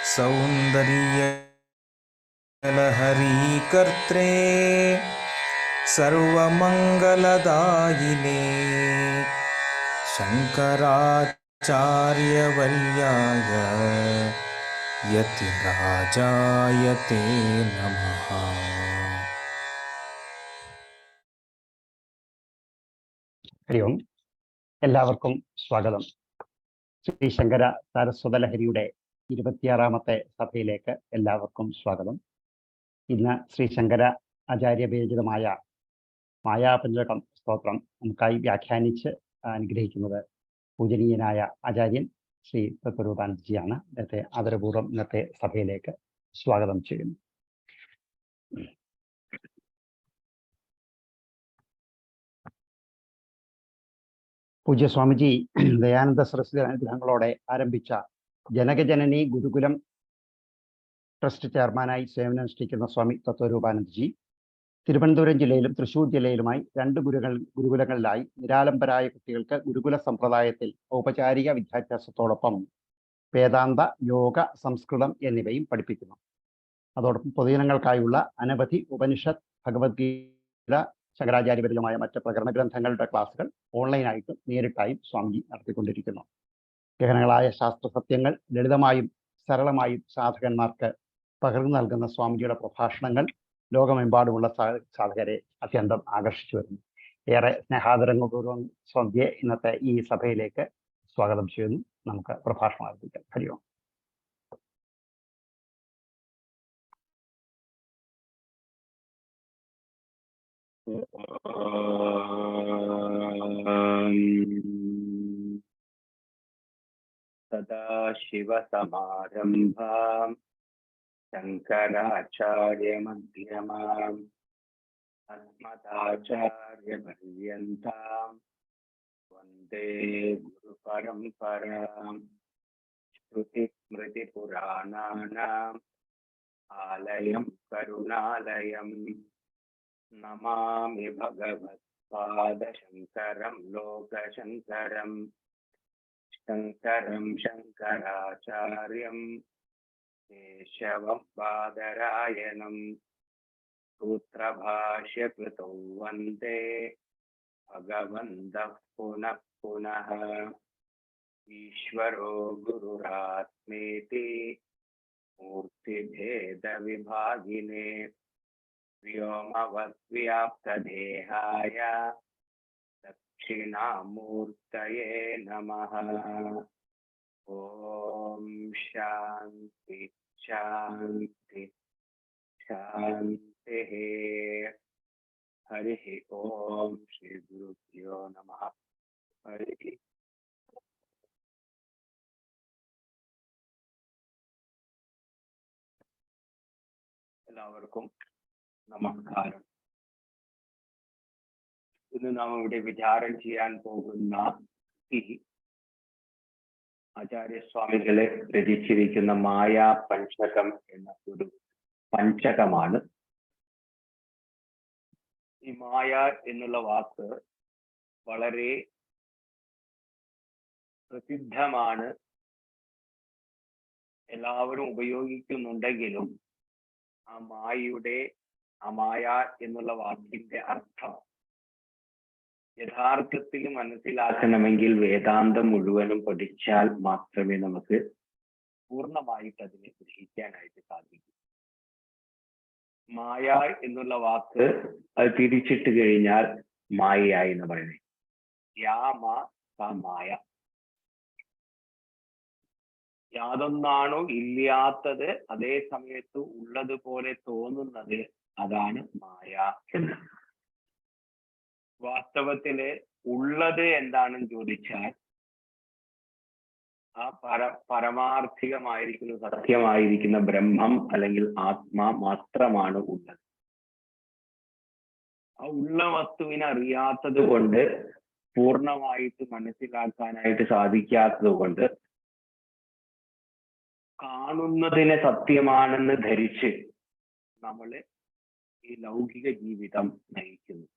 सौन्दर्यलहरीकर्त्रे सर्वमङ्गलदायिने शङ्कराचार्यवर्याय यतिराजाय ते नमः. ഹരി ഓം. എല്ലാവർക്കും സ്വാഗതം. ശ്രീ ശങ്കര സാരസ്വത ലഹരിയുടെ 26ാമത്തെ സഭയിലേക്ക് എല്ലാവർക്കും സ്വാഗതം. ഇന്ന് ശ്രീ ശങ്കര ആചാര്യവിരചിതമായ മായാപഞ്ചകം സ്തോത്രം നമുക്കായി വ്യാഖ്യാനിച്ച് അനുഗ്രഹിക്കുന്നത് പൂജനീയനായ ആചാര്യൻ ശ്രീ തത്വരൂപാനന്ദജിയാണ്. അദ്ദേഹത്തെ ആദരപൂർവ്വം ഇന്നത്തെ സഭയിലേക്ക് സ്വാഗതം ചെയ്യുന്നു. പൂജ്യ സ്വാമിജി ദയാനന്ദ സരസ്വതി അനുഗ്രഹങ്ങളോടെ ആരംഭിച്ച ജനകജനനി ഗുരുകുലം ട്രസ്റ്റ് ചെയർമാനായി സേവനമനുഷ്ഠിക്കുന്ന സ്വാമി തത്വരൂപാനന്ദജി തിരുവനന്തപുരം ജില്ലയിലും തൃശ്ശൂർ ജില്ലയിലുമായി 2 ഗുരുകുലങ്ങളിലായി നിരാലംബരായ കുട്ടികൾക്ക് ഗുരുകുല സമ്പ്രദായത്തിൽ ഔപചാരിക വിദ്യാഭ്യാസത്തോടൊപ്പം വേദാന്ത, യോഗ, സംസ്കൃതം എന്നിവയും പഠിപ്പിക്കുന്നു. അതോടൊപ്പം പൊതുജനങ്ങൾക്കായുള്ള അനവധി ഉപനിഷത്ത്, ഭഗവത്ഗീത, ശങ്കരാചാര്യപരിതമായ മറ്റ് പ്രകരണ ഗ്രന്ഥങ്ങളുടെ ക്ലാസുകൾ ഓൺലൈനായിട്ടും നേരിട്ടായും സ്വാമിജി നടത്തിക്കൊണ്ടിരിക്കുന്നു. ഗഹനങ്ങളായ ശാസ്ത്ര സത്യങ്ങൾ ലളിതമായും സരളമായും സാധകന്മാർക്ക് പകർന്നു നൽകുന്ന സ്വാമിജിയുടെ പ്രഭാഷണങ്ങൾ ലോകമെമ്പാടുമുള്ള സാധകരെ അത്യന്തം ആകർഷിച്ചു വരുന്നു. ഏറെ സ്നേഹാദരങ്ങപൂർവ്വം സ്വാമിജിയെ ഇന്നത്തെ ഈ സഭയിലേക്ക് സ്വാഗതം ചെയ്യുന്നു. നമുക്ക് പ്രഭാഷണം ആരംഭിക്കാം. ഹരി ഓം. സദാശിവസമാരംഭാം ശങ്കരാചാര്യമധ്യമാം അസ്മദാചാര്യപര്യന്താം വന്ദേ ഗുരുപരമ്പരാം. ശ്രുതിസ്മൃതിപുരാണാനാം ആലയം കരുണാലയം നമാമി ഭഗവത്പാദശങ്കരം ലോകശങ്കരം. ശങ്കരം ശങ്കരാചാര്യം കേശവം ബാദരായണം സൂത്രഭാഷ്യകൃതൗ വന്ദേ ഭഗവന്തഃ പുനഃ പുനഃ. ഈശ്വരോ ഗുരുരാത്മേതി മൂർത്തിഭേദവിഭാഗിനേ വ്യോമവദ്വ്യാപ്തദേഹായ ദക്ഷിണാമൂർത്തയേ നമഃ. ഓം ശാന്തി ശാന്തി ശാന്തി. ഹരി ഓം. ശ്രീ ഗുരുഭ്യോ നമഃ. ഹരി. എല്ലാവർക്കും നമസ്കാരം. ഇന്ന് നാം ഇവിടെ വിചാരം ചെയ്യാൻ പോകുന്ന ആചാര്യസ്വാമികളെ രചിച്ചിരിക്കുന്ന മായാ പഞ്ചകം എന്ന ഒരു പഞ്ചകമാണ്. ഈ മായ എന്നുള്ള വാക്ക് വളരെ പ്രസിദ്ധമാണ്, എല്ലാവരും ഉപയോഗിക്കുന്നുണ്ടെങ്കിലും ആ മായ എന്നുള്ള വാക്കിന്റെ അർത്ഥം യഥാർത്ഥത്തിൽ മനസ്സിലാക്കണമെങ്കിൽ വേദാന്തം മുഴുവനും പഠിച്ചാൽ മാത്രമേ നമുക്ക് പൂർണ്ണമായിട്ട് അതിനെ ഗ്രഹിക്കാനായിട്ട് സാധിക്കൂ. മായ എന്നുള്ള വാക്ക് അത് തിരിച്ചിട്ട് കഴിഞ്ഞാൽ മായയായി എന്ന് പറയുന്നത്. മായ, യാതൊന്നാണോ ഇല്ലാത്തത് അതേ സമയത്ത് ഉള്ളതുപോലെ തോന്നുന്നത്, അതാണ് മായ എന്ന്. വാസ്തവത്തില് ഉള്ളത് എന്താണെന്ന് ചോദിച്ചാൽ ആ പരമാർത്ഥികമായിരിക്കുന്ന സത്യമായിരിക്കുന്ന ബ്രഹ്മം അല്ലെങ്കിൽ ആത്മാ മാത്രമാണ് ഉള്ളത്. ആ ഉള്ള വസ്തുവിനെ അറിയാത്തത് കൊണ്ട്, പൂർണ്ണമായിട്ട് മനസ്സിലാക്കാനായിട്ട് സാധിക്കാത്തത് കൊണ്ട് കാണുന്നതിനെ സത്യമാണെന്ന് ധരിച്ച് നമ്മള് ഈ ലൗകിക ജീവിതം നയിക്കുന്നു.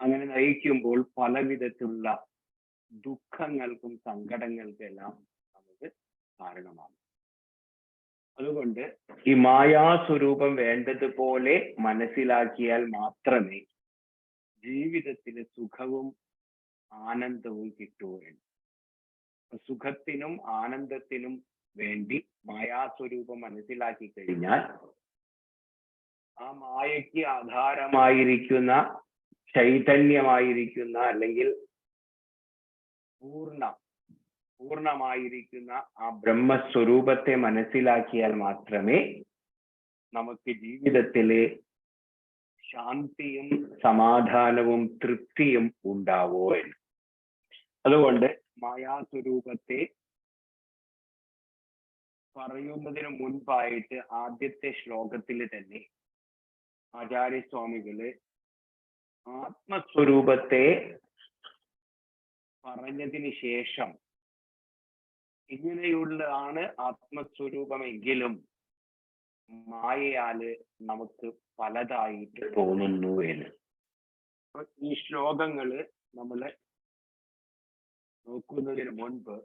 അങ്ങനെ നയിക്കുമ്പോൾ പല വിധത്തിലുള്ള ദുഃഖങ്ങൾക്കും സങ്കടങ്ങൾക്കെല്ലാം നമുക്ക് കാരണമാകും. അതുകൊണ്ട് ഈ മായാസ്വരൂപം വേണ്ടതുപോലെ മനസ്സിലാക്കിയാൽ മാത്രമേ ജീവിതത്തിന് സുഖവും ആനന്ദവും കിട്ടുകയുള്ളൂ. സുഖത്തിനും ആനന്ദത്തിനും വേണ്ടി മായാസ്വരൂപം മനസ്സിലാക്കി കഴിഞ്ഞാൽ ആ മായയ്ക്ക് ആധാരമായിരിക്കുന്ന ചൈതന്യമായിരിക്കുന്ന അല്ലെങ്കിൽ പൂർണ്ണമായിരിക്കുന്ന ആ ബ്രഹ്മസ്വരൂപത്തെ മനസ്സിലാക്കിയാൽ മാത്രമേ നമുക്ക് ജീവിതത്തിലെ ശാന്തിയും സമാധാനവും തൃപ്തിയും ഉണ്ടാവൂ എന്ന്. അതുകൊണ്ട് മായാസ്വരൂപത്തെ പറയുന്നതിന് മുൻപായിട്ട് ആദ്യത്തെ ശ്ലോകത്തിൽ തന്നെ ആചാര്യസ്വാമികള് ആത്മസ്വരൂപത്തെ പറഞ്ഞതിന് ശേഷം ഇങ്ങനെയുള്ളതാണ് ആത്മസ്വരൂപമെങ്കിലും മായയാല് നമുക്ക് പലതായിട്ട് തോന്നുന്നു എന്ന്. ഈ ശ്ലോകങ്ങള് നമ്മള് നോക്കുന്നതിന് മുൻപ്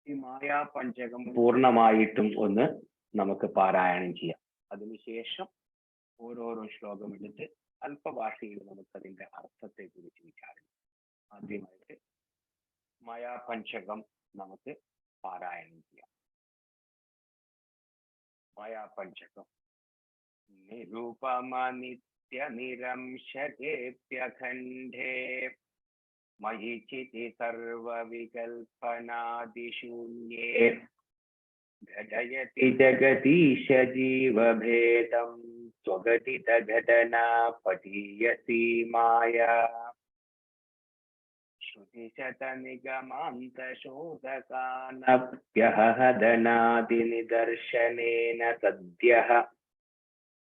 ഈ മായാപഞ്ചകം പൂർണ്ണമായിട്ടും ഒന്ന് നമുക്ക് പാരായണം ചെയ്യാം. അതിനുശേഷം ഓരോരോ ശ്ലോകം എടുത്ത് അല്പഭാഷയിൽ നമുക്ക് അതിന്റെ അർത്ഥത്തെ കുറിച്ച് വിചാരിക്കാം. ആദ്യമായിട്ട് മായാപഞ്ചകം നമുക്ക് പാരായണം ചെയ്യാം. മായാപഞ്ചകം. നിരുപമ നിത്യ നിരംശേപ്യഖണ്ഡേ മയി ചിതി സർവവികൽപനാദിശൂന്യേ ഘടയതി ജഗദീശ ജീവഭേദം സ്വഗതിത ഘടനാ പഠീയസി മായാ ശ്രുതിശത നിഗമാന്ത ശോധകാനപ്യഹദനാദി നിദർശനേന സദ്യഃ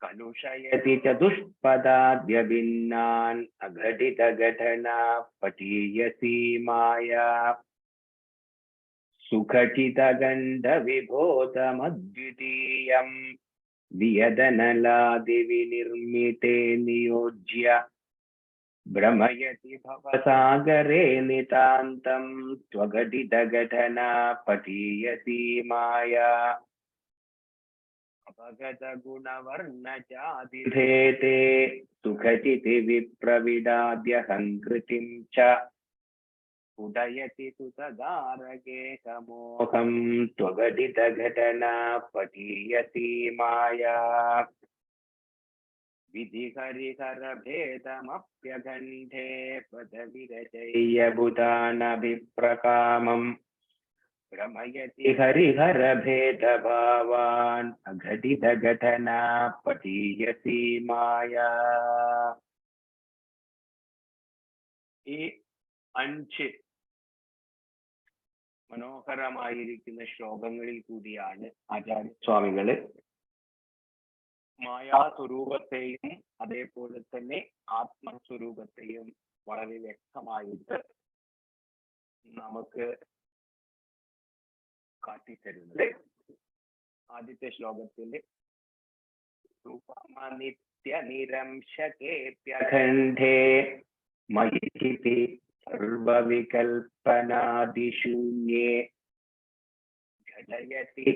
കലുഷയതി ചതുഷ്പദാദ്യ ഭിന്നാൻ അഘടിത ഘടനാ പഠീയസി മായാ സുഖചിത ഗന്ധ വിബോധമദ്വിതീയം വിയദനലാദി വിനിർമ്മിതേ നിയോജ്യ ഭ്രമയതി ഭവസാഗരേ നിതാന്തം ത്വഘടിത ഘടനാ പഠീയസി മായാ അപഗത ഗുണവർണ്ണ ജാതിഭേദേ സുഖചിതി വിപ്രവിടാദ്യ ഹംകൃതിം ച ഉദയതി സുതദാരകേ സമോഹം ത്വഘടിത ഘടനാ പഠീയസി മായാ വിധിഹരിഹര ഭേദമപ്യഖണ്ഡേ പദവിരചയ്യ ഭൂതാനഭിപ്രകാമം ഭ്രമയതി ഹരിഹര ഭേദഭാവാൻ അഘടിത ഘടനാ പഠീയസി മായാ. ഈ 5 മനോഹരമായിരിക്കുന്ന ശ്ലോകങ്ങളിൽ കൂടിയാണ് ആചാര്യസ്വാമികള് മായാസ്വരൂപത്തെയും അതേപോലെ തന്നെ ആത്മസ്വരൂപത്തെയും വളരെ വ്യക്തമായിട്ട് നമുക്ക് കാട്ടിത്തരുന്നത്. ആദ്യത്തെ ശ്ലോകത്തില് നിത്യ നിരംശേപ്യഖണ്ഡേ മയി ചിതി സർവവികൽപനാദിശൂന്യേ ഘടയതി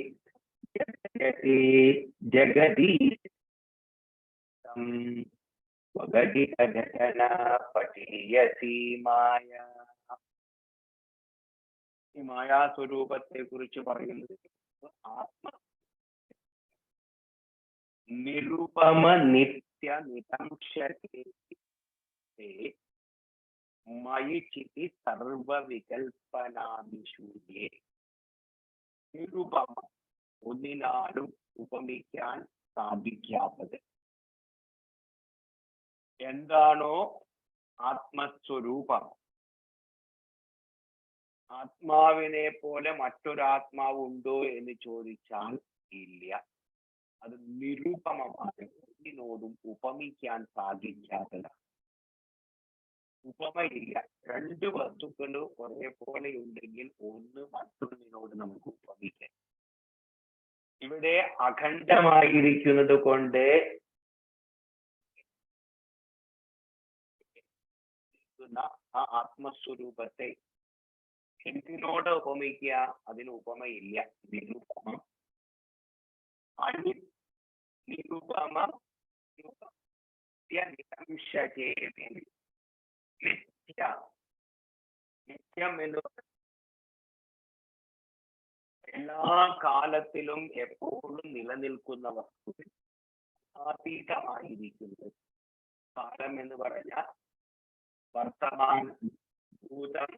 ജഗദീശ സ്വഗതിത ഘടനാ പഠീയസി മായാ. ഈ മായാസ്വരൂപത്തെ കുറിച്ച് പറയുന്നത് ആത്മ നിരുപമ നിത്യ നിരംശേ മയി ചിതി സർവവികൽപനാദിശൂന്യേ. നിരുപമ, ഒന്നിനാലും ഉപമിക്കാൻ സാധിക്കാത്തത്. എന്താണോ ആത്മസ്വരൂപം, ആത്മാവിനെ പോലെ മറ്റൊരാത്മാവ് ഉണ്ടോ എന്ന് ചോദിച്ചാൽ ഇല്ല. അത് നിരുപമമാണ്, ഒന്നിനോടും ഉപമിക്കാൻ സാധിക്കാത്തതാണ്. ഉപമയില്ല. 2 വസ്തുക്കൾ ഒരേപോലെ ഉണ്ടെങ്കിൽ ഒന്ന് മറ്റൊന്നിനോട് നമുക്ക് ഉപമിക്കാം. ഇവിടെ അഖണ്ഡമായിരിക്കുന്നത് കൊണ്ട് ആ ആത്മസ്വരൂപത്തെ എന്തിനോട് ഉപമിക്കുക? അതിന് ഉപമയില്ല. നിരുപമം. നിരുപമ നിത്യം എന്ന് എല്ലാ കാലത്തിലും എപ്പോഴും നിലനിൽക്കുന്ന വസ്തു, അതീതമായിരിക്കുന്നത്. കാലം എന്ന് പറഞ്ഞാൽ വർത്തമാന, ഭൂതം,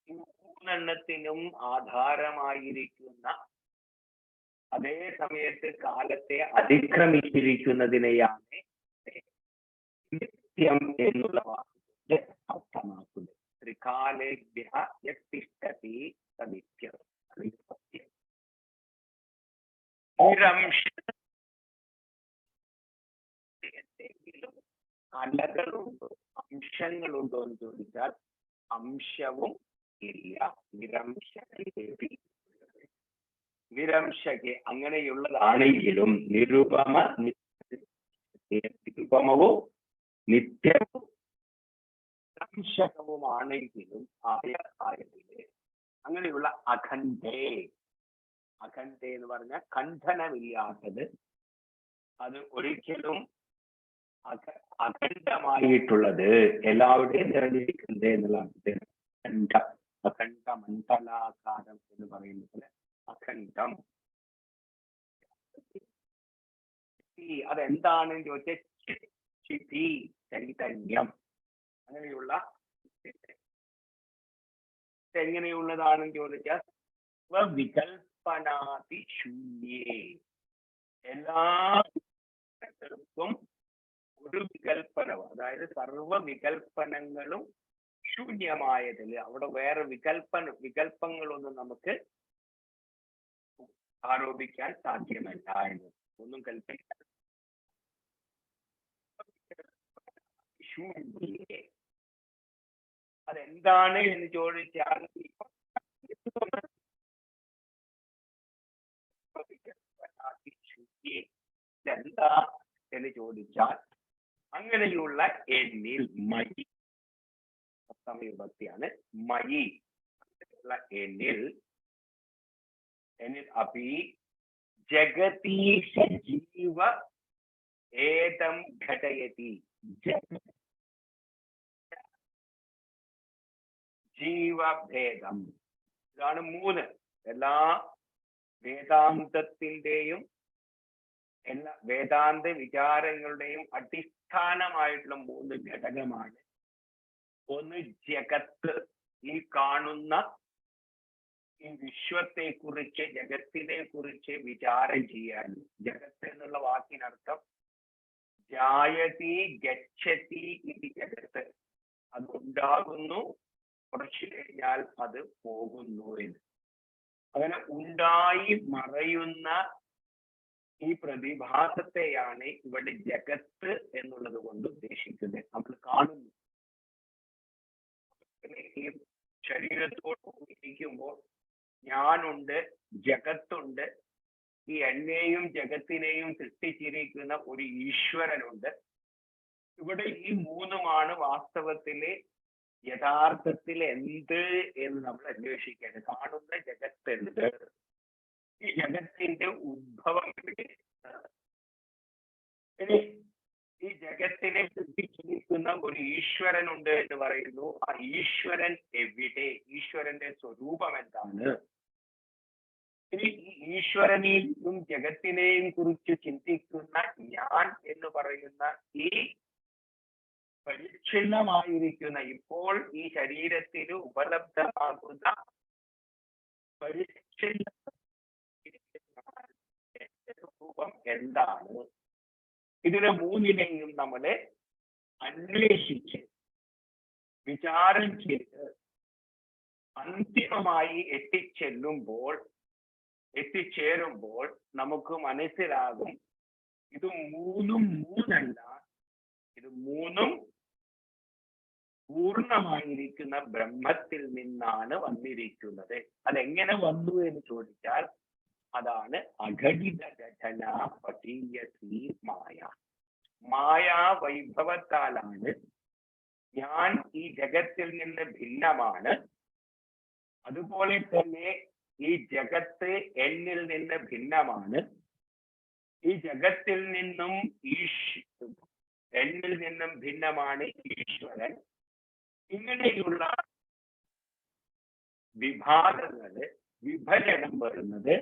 മൂന്നെണ്ണത്തിനും ആധാരമായിരിക്കുന്ന, അതേ സമയത്ത് കാലത്തെ അതിക്രമിച്ചിരിക്കുന്നതിനെയാണ് നിത്യം എന്നുള്ള വാക്കിന്റെ അർത്ഥമാക്കുന്നത്. ത്രികാലേഭ്യ യത്തിഷ്ഠതി സനിത്യം. സത്യം. എന്തെങ്കിലും കലകളുണ്ടോ, അംശങ്ങളുണ്ടോ എന്ന് ചോദിച്ചാൽ അംശവും ഇല്ല. വിരംശകെ അങ്ങനെയുള്ളതാണെങ്കിലും നിരുപമവും നിത്യവും അംശകവുമാണെങ്കിലും ആയതില് അങ്ങനെയുള്ള അഖണ്ഡേ എന്ന് പറഞ്ഞാൽ ഖണ്ഡനമില്ലാത്തത്, അത് ഒരിക്കലും അഖണ്ഡമായിട്ടുള്ളത്, എല്ലാവരുടെയും നിറഞ്ഞിരിക്കുന്നത് എന്നുള്ള അഖണ്ഡം. അഖണ്ഡ മണ്ഡലാകാരം എന്ന് പറയുന്നത് അഖണ്ഡം. അതെന്താണെന്ന് ചോദിച്ചാൽ ചൈതന്യം. അങ്ങനെയുള്ള എങ്ങനെയുള്ളതാണെന്ന് ചോദിച്ചാൽ വികൽപ്പനാതി ശൂന്യേ, എല്ലാവർക്കും ഒരു വികൽപ്പനവും, അതായത് സർവ വികൽപ്പനങ്ങളും ശൂന്യമായതിൽ അവിടെ വേറെ വികൽപ്പങ്ങളൊന്നും നമുക്ക് ആരോപിക്കാൻ സാധ്യമല്ല എന്ന്, ഒന്നും കൽപ്പിക്കാൻ. ശൂന്യേ അതെന്താണ് എന്ന് ചോദിച്ചാൽ എന്താ എന്ന് ചോദിച്ചാൽ അങ്ങനെയുള്ള എന്നിൽ മയി, സമയഭക്തിയാണ് മയി എന്നിൽ അപി ജഗതീശ ജീവ ഏതം ഘടയതി. ജീവഭേദം, ഇതാണ് മൂന്ന്. എല്ലാ വേദാന്തത്തിന്റെയും എല്ലാ വേദാന്ത വിചാരങ്ങളുടെയും അടിസ്ഥാനമായിട്ടുള്ള മൂന്ന് ഘടകമാണ്. ഒന്ന് ജഗത്ത്, ഈ കാണുന്ന ഈ വിശ്വത്തെ കുറിച്ച്, ജഗത്തിനെ കുറിച്ച് വിചാരം ചെയ്യാൻ. ജഗത്ത് എന്നുള്ള വാക്കിനർത്ഥം ജായതി ഗച്ഛതി ഇത് ജഗത്ത്, അത് ഉണ്ടാകുന്നു, കുറച്ചു കഴിഞ്ഞാൽ അത് പോകുന്നു എന്ന്. അങ്ങനെ ഉണ്ടായി മറയുന്ന ഈ പ്രതിഭാസത്തെയാണ് ഇവിടെ ജഗത്ത് എന്നുള്ളത് കൊണ്ട് ഉദ്ദേശിക്കുന്നത്. നമ്മൾ കാണുന്നു, ഈ ശരീരത്തോട് ഇരിക്കുമ്പോൾ ഞാനുണ്ട്, ജഗത്തുണ്ട്, ഈ എന്നെയും ജഗത്തിനെയും സൃഷ്ടിച്ചിരിക്കുന്ന ഒരു ഈശ്വരനുണ്ട്. ഇവിടെ ഈ മൂന്നുമാണ് വാസ്തവത്തില് യഥാർത്ഥത്തിൽ എന്ത് എന്ന് നമ്മൾ അന്വേഷിക്കേണ്ടത്. കാണുന്ന ജഗത്ത് എന്ത്, ഈ ജഗത്തിന്റെ ഉദ്ഭവം എവിടെ, ഇനി ഈ ജഗത്തിനെ സൃഷ്ടിച്ചിരിക്കുന്ന ഒരു ഈശ്വരനുണ്ട് എന്ന് പറയുന്നു. ആ ഈശ്വരൻ എവിടെ, ഈശ്വരന്റെ സ്വരൂപം എന്താണ്? ഇനി ഈ ഈശ്വരനെയും ജഗത്തിനെയും കുറിച്ച് ചിന്തിക്കുന്ന ഞാൻ എന്ന് പറയുന്ന ഈ പരിച്ഛിന്നമായിരിക്കുന്ന, ഇപ്പോൾ ഈ ശരീരത്തിന് ഉപലബ്ധമാകുന്ന പരിച്ഛിന്ന രൂപം എന്താണ്? ഇതിനെ മൂന്നിനെയും നമ്മളെ അന്വേഷിച്ച് വിചാരം ചെയ്ത് അന്തിമമായി എത്തിച്ചേരുമ്പോൾ നമുക്ക് മനസ്സിലാകും ഇത് മൂന്നല്ല, ഇത് മൂന്നും പൂർണ്ണമായിരിക്കുന്ന ബ്രഹ്മത്തിൽ നിന്നാണ് വന്നിരിക്കുന്നത്. അതെങ്ങനെ വന്നു എന്ന് ചോദിച്ചാൽ അതാണ് അഘടിത ഘടന പതീയസീ മായ. മായാ വൈഭവത്താലാണ് ഞാൻ ഈ ജഗത്തിൽ നിന്ന് ഭിന്നമാണ്. അതുപോലെ തന്നെ ഈ ജഗത്ത് എന്നിൽ നിന്ന് ഭിന്നമാണ്. ഈ ജഗത്തിൽ നിന്നും എന്നിൽ നിന്നും ഭിന്നമാണ് ഈശ്വരൻ. ഇങ്ങനെയുള്ള വിഭാഗങ്ങള്, വിഭജനം വരുന്നത്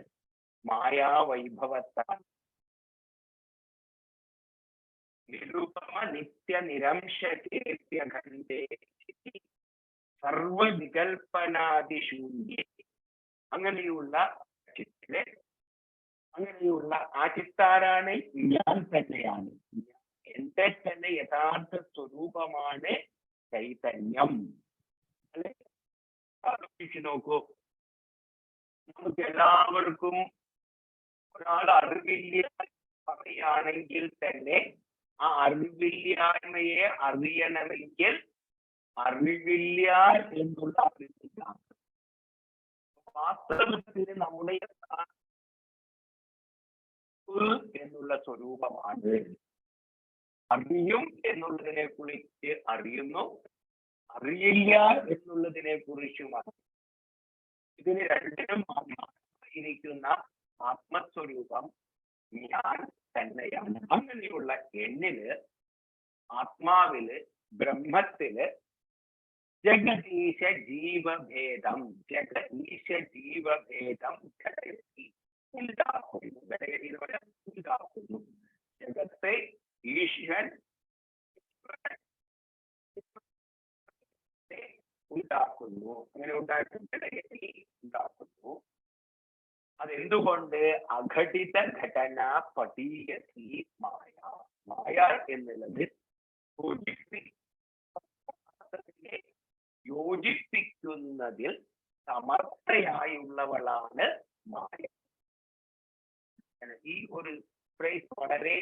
മായാവൈഭവത്താൽ. നിരുപമ നിത്യ നിരംശേത്യഖണ്ഡേ സർവവികൽപ്പനാദിശൂന്യേ. അങ്ങനെയുള്ള ആ ചിത്താരാണ് ഞാൻ തന്നെയാണ്. എന്റെ തന്നെ യഥാർത്ഥ സ്വരൂപമാണ് ചൈതന്യം. അല്ലെ? ആലോചിച്ച് നോക്കൂ. നമുക്ക് എല്ലാവർക്കും ഒരാൾ അറിവില്ല പറയുകയാണെങ്കിൽ തന്നെ ആ അറിവില്ലായ്മയെ അറിയണമെങ്കിൽ അറിവില്ല എന്നുള്ള അറിവില്ല. വാസ്തവത്തിൽ നമ്മുടെ എന്നുള്ള സ്വരൂപമാണ്. അറിയും എന്നുള്ളതിനെ കുറിച്ച് അറിയുന്നു, അറിയില്ല എന്നുള്ളതിനെ കുറിച്ചും അറിയും. ഇതിന് രണ്ടിനും ആയിരിക്കുന്ന ആത്മസ്വരൂപം ഞാൻ തന്നെയാണ്. അങ്ങനെയുള്ള എന്നില്, ആത്മാവില്, ബ്രഹ്മത്തില് ജഗദീശ ജീവഭേദം ഉണ്ടാക്കുന്നു. ജഗത്തെ ഈശ്വരൻ ഉണ്ടാക്കുന്നു. അങ്ങനെ ഉണ്ടാക്കുന്നു. അതെന്തുകൊണ്ട്? അഘടിത ഘടന പടീയസി മായ. മായ എന്നുള്ളത് യോജിപ്പിക്കുന്നതിൽ സമർത്ഥയായുള്ളവളാണ് മായ. ഈ ഒരു ഫ്രേസ് വളരെ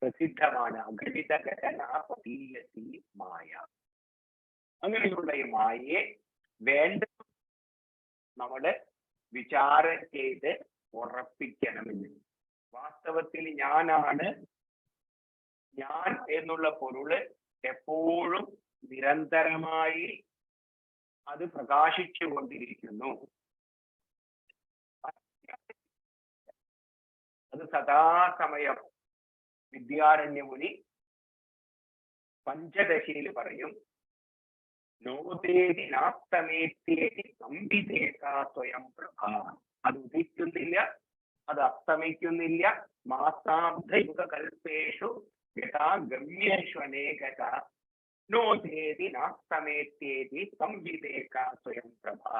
പ്രസിദ്ധമാണ്. അഘടിത ഘടന പടീയസി മായ. അങ്ങനെയുള്ള ഈ മായയെ വേണ്ട നമ്മള് വിചാരം ചെയ്ത് ഉറപ്പിക്കണമെന്ന്. വാസ്തവത്തിൽ ഞാനാണ്, ഞാൻ എന്നുള്ള പൊരുള് എപ്പോഴും നിരന്തരമായി അത് പ്രകാശിച്ചു കൊണ്ടിരിക്കുന്നു. അത് സദാസമയം വിദ്യാരണ്യമുനി പഞ്ചദശയിൽ പറയും, നോദേതി നാസ്തമേത്യേതി സംവിധേകാ സ്വയം പ്രഭാ. അത് ഉദിക്കുന്നില്ല, അത് അസ്തമിക്കുന്നില്ല. മാസാബ്ദയുഗകൽപേഷു യഥാ ഗമ്യേഷു അനേകത നോദേതി നാസ്തമേത്യേതി സംവിധേകാ സ്വയം പ്രഭാ.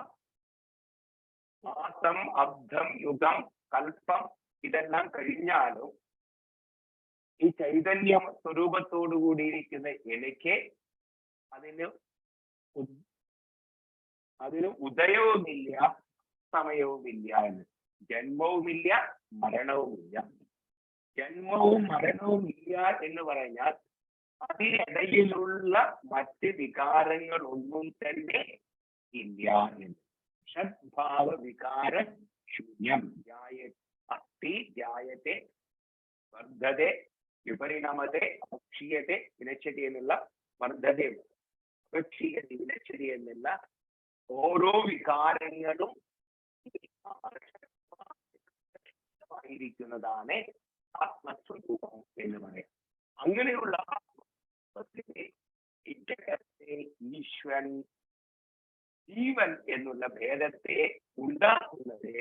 മാസം, അബ്ദം, യുഗം, കൽപ്പം ഇതെല്ലാം കഴിഞ്ഞാലും ഈ ചൈതന്യ സ്വരൂപത്തോടു കൂടിയിരിക്കുന്ന എനിക്ക് അതിന് ഉദയവുമില്ല, സമയവുമില്ല എന്ന്. ജന്മവുമില്ല, മരണവുമില്ല. ജന്മവും മരണവും ഇല്ല എന്ന് പറഞ്ഞാൽ അതിനിടയിലുള്ള മറ്റ് വികാരങ്ങളൊന്നും തന്നെ ഇല്ല എന്ന്. ഷഡ്ഭാവ വികാര ശൂന്യം. അസ്ഥി ജായത്തെ വർദ്ധതെ വിപരിണമതെ അക്ഷീയത്തെ വിനശ്യതി എന്നുള്ള വർദ്ധതെ അക്ഷീയത്തെ വിനശ്യതി എന്നുള്ള ഓരോ വികാരങ്ങളും ആയിരിക്കുന്നതാണ് ആത്മസ്വരൂപം എന്ന് പറയാം. അങ്ങനെയുള്ള ഈശ്വരൻ ജീവൻ എന്നുള്ള ഭേദത്തെ ഉണ്ടാക്കുന്നത്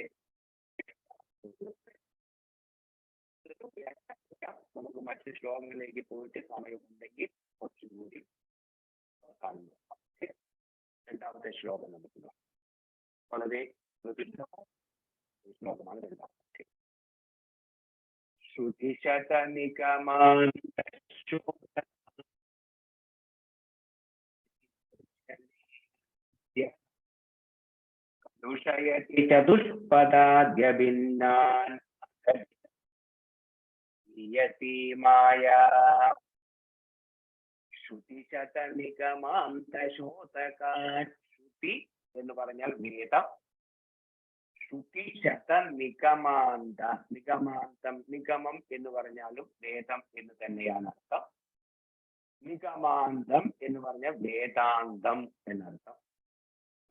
നമുക്ക് മറ്റ് ശ്ലോകങ്ങളിലേക്ക് പോയിട്ട് സമയമുണ്ടെങ്കിൽ കുറച്ചുകൂടി കാണുന്നു. രണ്ടാമത്തെ ശ്ലോകം നമുക്ക് വളരെ പ്രസിദ്ധമായ ശ്ലോകമാണ് രണ്ടാമത്തെ. ശ്രുതിശതനികമാൻ ദുഷയതി ചതുഷ്പദാദ്യഭിന്നാൻ മായ. ശ്രുതിശതനികമാന്തശോതകാൻ. ശ്രുതി എന്ന് പറഞ്ഞാൽ വേദം. ശ്രുതി ശത നിഗമാന്ത. നിഗമാന്തം, നിഗമം എന്ന് പറഞ്ഞാലും വേദം എന്ന് തന്നെയാണ് അർത്ഥം. നിഗമാന്തം എന്ന് പറഞ്ഞാൽ വേദാന്തം എന്നർത്ഥം.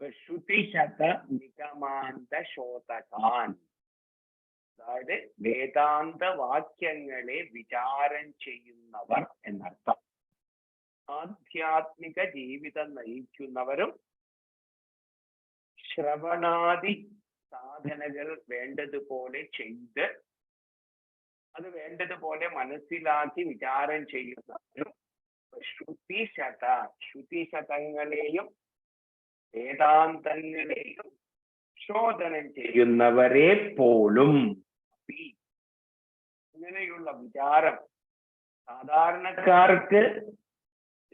ശ്രുതിശത നിഗമാന്ത ശോതകാൻ, അതായത് വേദാന്ത വാക്യങ്ങളെ വിചാരം ചെയ്യുന്നവർ എന്നർത്ഥം. ആധ്യാത്മിക ജീവിതം നയിക്കുന്നവരും ശ്രവണാദി സാധനകൾ വേണ്ടതുപോലെ ചെയ്ത് അത് വേണ്ടതുപോലെ മനസ്സിലാക്കി വിചാരം ചെയ്യുന്നവരും ശ്രുതിശതങ്ങളെയും വേദാന്തങ്ങളെയും ശോധനം ചെയ്യുന്നവരെ പോലും ഇങ്ങനെയുള്ള വിചാരം സാധാരണക്കാർക്ക്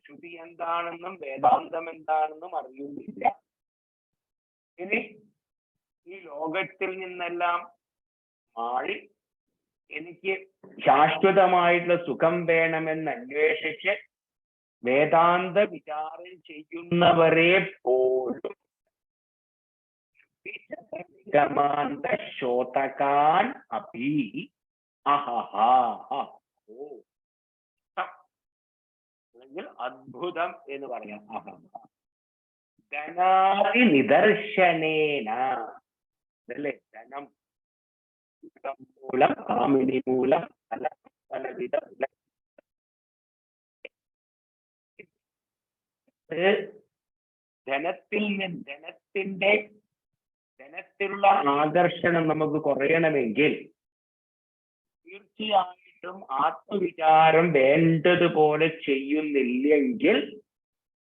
ശ്രുതി എന്താണെന്നും വേദാന്തം എന്താണെന്നും അറിയുന്നില്ല. ഇനി ഈ ലോകത്തിൽ നിന്നെല്ലാം മാറി എനിക്ക് ശാശ്വതമായിട്ടുള്ള സുഖം വേണമെന്ന് അന്വേഷിച്ച് വേദാന്ത വിചാരം ചെയ്യുന്നവരെ പോലും ശോതകാൻ അപി അല്ലെങ്കിൽ അദ്ഭുതം എന്ന് പറയാം. ധനാദി നിദർശനേന, അല്ലേ? ധനം, മൂലം, കാമിനി മൂലം, പലവിധ ധനത്തിലുള്ള ആകർഷണം നമുക്ക് കുറയണമെങ്കിൽ തീർച്ചയായിട്ടും ആത്മവിചാരം വേണ്ടതുപോലെ ചെയ്യുന്നില്ലെങ്കിൽ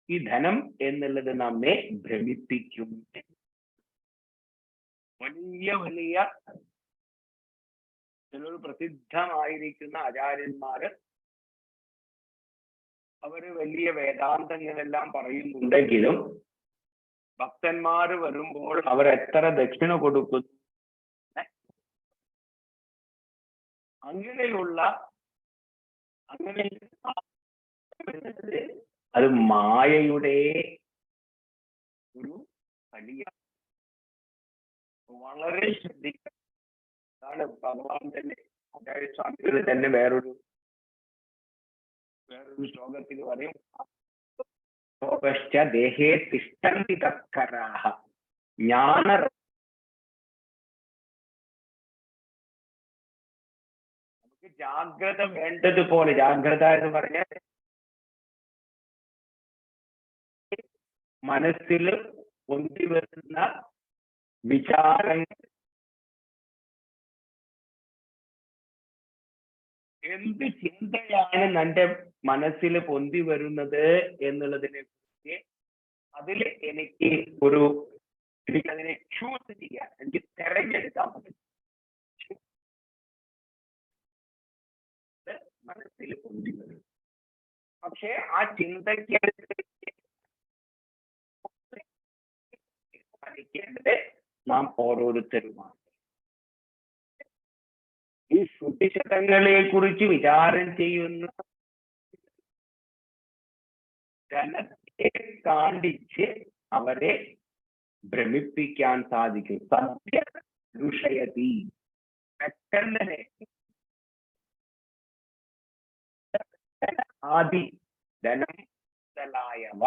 ഈ ധനം എന്നുള്ളത് നമ്മെ ഭ്രമിപ്പിക്കും. വലിയ വലിയ ചിലർ പ്രസിദ്ധമായിരിക്കുന്ന ആചാര്യന്മാര് അവര് വലിയ വേദാന്തങ്ങളെല്ലാം പറയുന്നുണ്ടെങ്കിലും ഭക്തന്മാര് വരുമ്പോൾ അവർ എത്ര ദക്ഷിണ കൊടുക്കുന്നു? അങ്ങനെയുള്ള അത് മായയുടെ ഒരു വലിയ, വളരെ ശ്രദ്ധിക്കണം. അതാണ് ഭഗവാൻ തന്നെ സ്വാമികൾ തന്നെ വേറൊരു ശ്ലോകത്തിൽ പറയും, ദേഹേ തിഷ്ടന്തി തസ്കരാഹ ജ്ഞാന. നമുക്ക് ജാഗ്രത വേണ്ടതുപോലെ, ജാഗ്രത എന്ന് പറഞ്ഞാൽ മനസ്സിൽ പൊന്തി വരുന്ന വിചാരങ്ങൾ എന്ത് ചിന്തയാണ് എൻ്റെ മനസ്സിൽ പൊന്തി വരുന്നത് എന്നുള്ളതിനെ കുറിച്ച് അതിൽ എനിക്ക് എനിക്കതിനെ ചൂസ് ചെയ്യാൻ, എനിക്ക് തെരഞ്ഞെടുക്കാൻ പറ്റും. മനസ്സിൽ പൊന്തി വരും. പക്ഷെ ആ ചിന്തയ്ക്ക് പഠിക്കേണ്ടത് നാം ഓരോരുത്തരുമാണ്. ഈ ശ്രുതിശതങ്ങളെ കുറിച്ച് വിചാരം ചെയ്യുന്ന ധനത്തെ കാണിച്ച് അവരെ ഭ്രമിപ്പിക്കാൻ സാധിക്കും. സത്യരുഷയതി, പെട്ടെന്ന് ആദി ധനം മുതലായവ,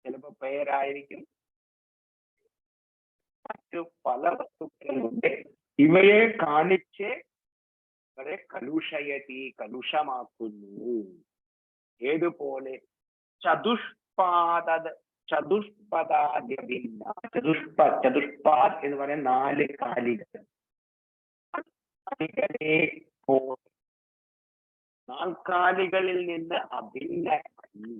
ചിലപ്പോ പേരായിരിക്കും, മറ്റു പല വസ്തുക്കളുണ്ട്. ഇവയെ കാണിച്ച് അവരെ കലുഷമാക്കുന്നു. ഏതുപോലെ ചതുഷ്പാദ് എന്ന് പറയാൻ 4 കാലികൾ. നാൽക്കാലികളിൽ നിന്ന് അഭിന്നമായി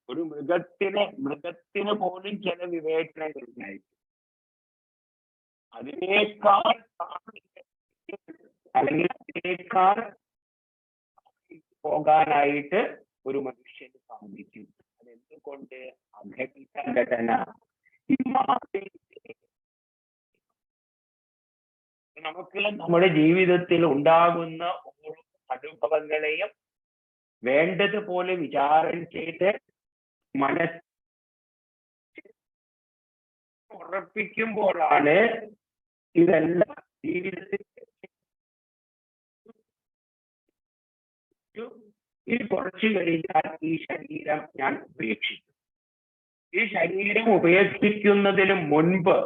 ഒരു മൃഗത്തിന് പോലും ചില വിവേചനങ്ങൾ ഉണ്ടായിരിക്കും. അതിനേക്കാൾ അല്ലെങ്കിൽ അതിനേക്കാൾ പോകാനായിട്ട് ഒരു മനുഷ്യന് സാധിക്കും. അതെന്തുകൊണ്ട്? അഘടിത ഘടന. നമുക്ക് നമ്മുടെ ജീവിതത്തിൽ ഉണ്ടാകുന്ന ഓരോ അനുഭവങ്ങളെയും വേണ്ടതുപോലെ വിചാരം ചെയ്ത് മനസ്സ് ഉറപ്പിക്കുമ്പോഴാണ് ഇതെല്ലാം ജീവിതത്തിൽ ഇനി കുറച്ചു കഴിഞ്ഞാൽ ഈ ശരീരം ഞാൻ ഉപേക്ഷിക്കും. ഈ ശരീരം ഉപേക്ഷിക്കുന്നതിന് മുൻപ്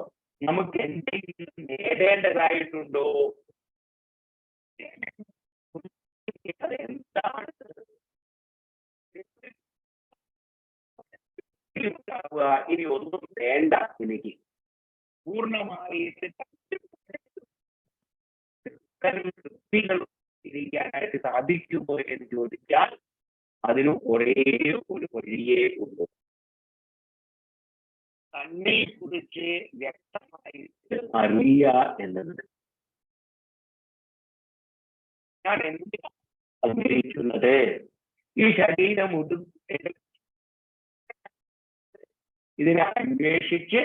നമുക്ക് എന്തെങ്കിലും നേടേണ്ടതായിട്ടുണ്ടോ? അതെന്താണ്? ഇനി ഒന്നും വേണ്ട, എനിക്ക് പൂർണ്ണമായിട്ട് ഇരിക്കാനായിട്ട് സാധിക്കുമോ എന്ന് ചോദിച്ചാൽ അതിന് ഒരേ ഒരു വഴിയേ ഉള്ളൂ. തന്നെ കുറിച്ച് വ്യക്തമായിട്ട് അറിയുക എന്നത്. ഞാൻ എന്തിനാണ് ആഗ്രഹിക്കുന്നത്? ഈ ശരീരം ഇതിനെ അന്വേഷിച്ച്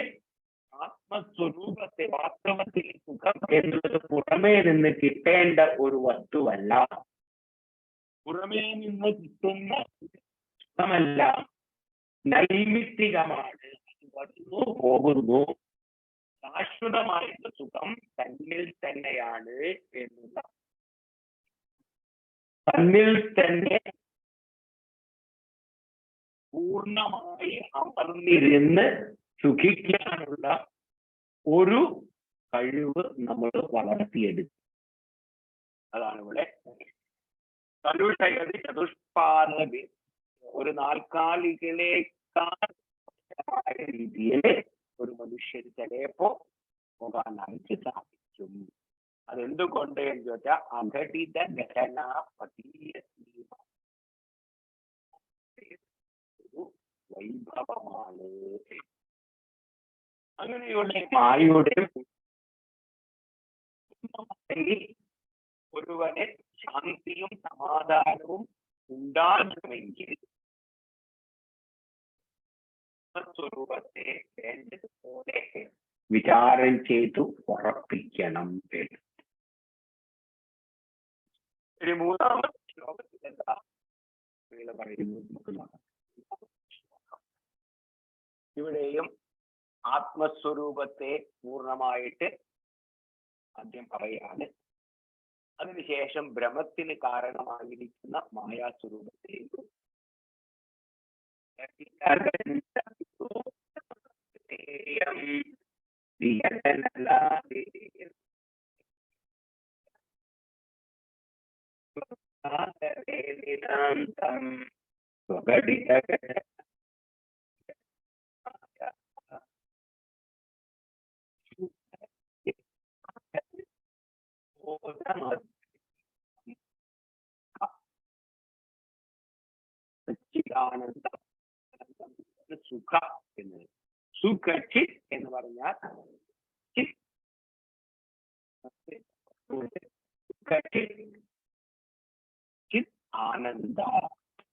ആത്മസ്വരൂപത്തെ വാസ്തവത്തിൽ സുഖം എന്നുള്ളത് പുറമേ നിന്ന് കിട്ടേണ്ട ഒരു വസ്തുവല്ല. പുറമേ നിന്ന് കിട്ടുന്ന സുഖമല്ല, നൈമിത്തികമാണ്. വരുന്നു പോകുന്നു. ശാശ്വതമായിട്ട് സുഖം തന്നിൽ തന്നെയാണ് എന്നുള്ള തന്നിൽ തന്നെ പൂർണ്ണമായി അമർന്നിരുന്ന് സുഖിക്കാനുള്ള ഒരു കഴിവ് നമ്മൾ വളർത്തിയെടുക്കും. അതാണ് ഇവിടെ കലുഷയതി ചതുഷ്പാദി ഒരു നാൽക്കാലികളേക്കാൾ രീതിയിൽ ഒരു മനുഷ്യർ ചിലപ്പോ പോകാനായിട്ട് സാധിക്കും. അതെന്തുകൊണ്ട് എന്ന് ചോദിച്ചാൽ അഘടിത ഘടന പതീയ വൈഭവമാണ്. അങ്ങനെയുള്ള മായയുടെ ഒരുവനെ ശാന്തിയും സമാധാനവും ഉണ്ടാകണമെങ്കിൽ സ്വരൂപത്തെ വേണ്ടതുപോലെ വിചാരം ചെയ്തു ഉറപ്പിക്കണം. ഒരു മൂന്നാമത്തെ ശ്ലോകത്തിൽ എന്താ പറയുന്നു? ഇവിടെയും ആത്മസ്വരൂപത്തെ പൂർണ്ണമായിട്ട് ആദ്യം പറയാണ്. അതിനുശേഷം ഭ്രമത്തിന് കാരണമായിരിക്കുന്ന മായാസ്വരൂപത്തെ സച്ചിദാനന്ദ സുഖ എന്ന് സുഖചിത് എന്ന് പറഞ്ഞാൽ ചിത് ആനന്ദ.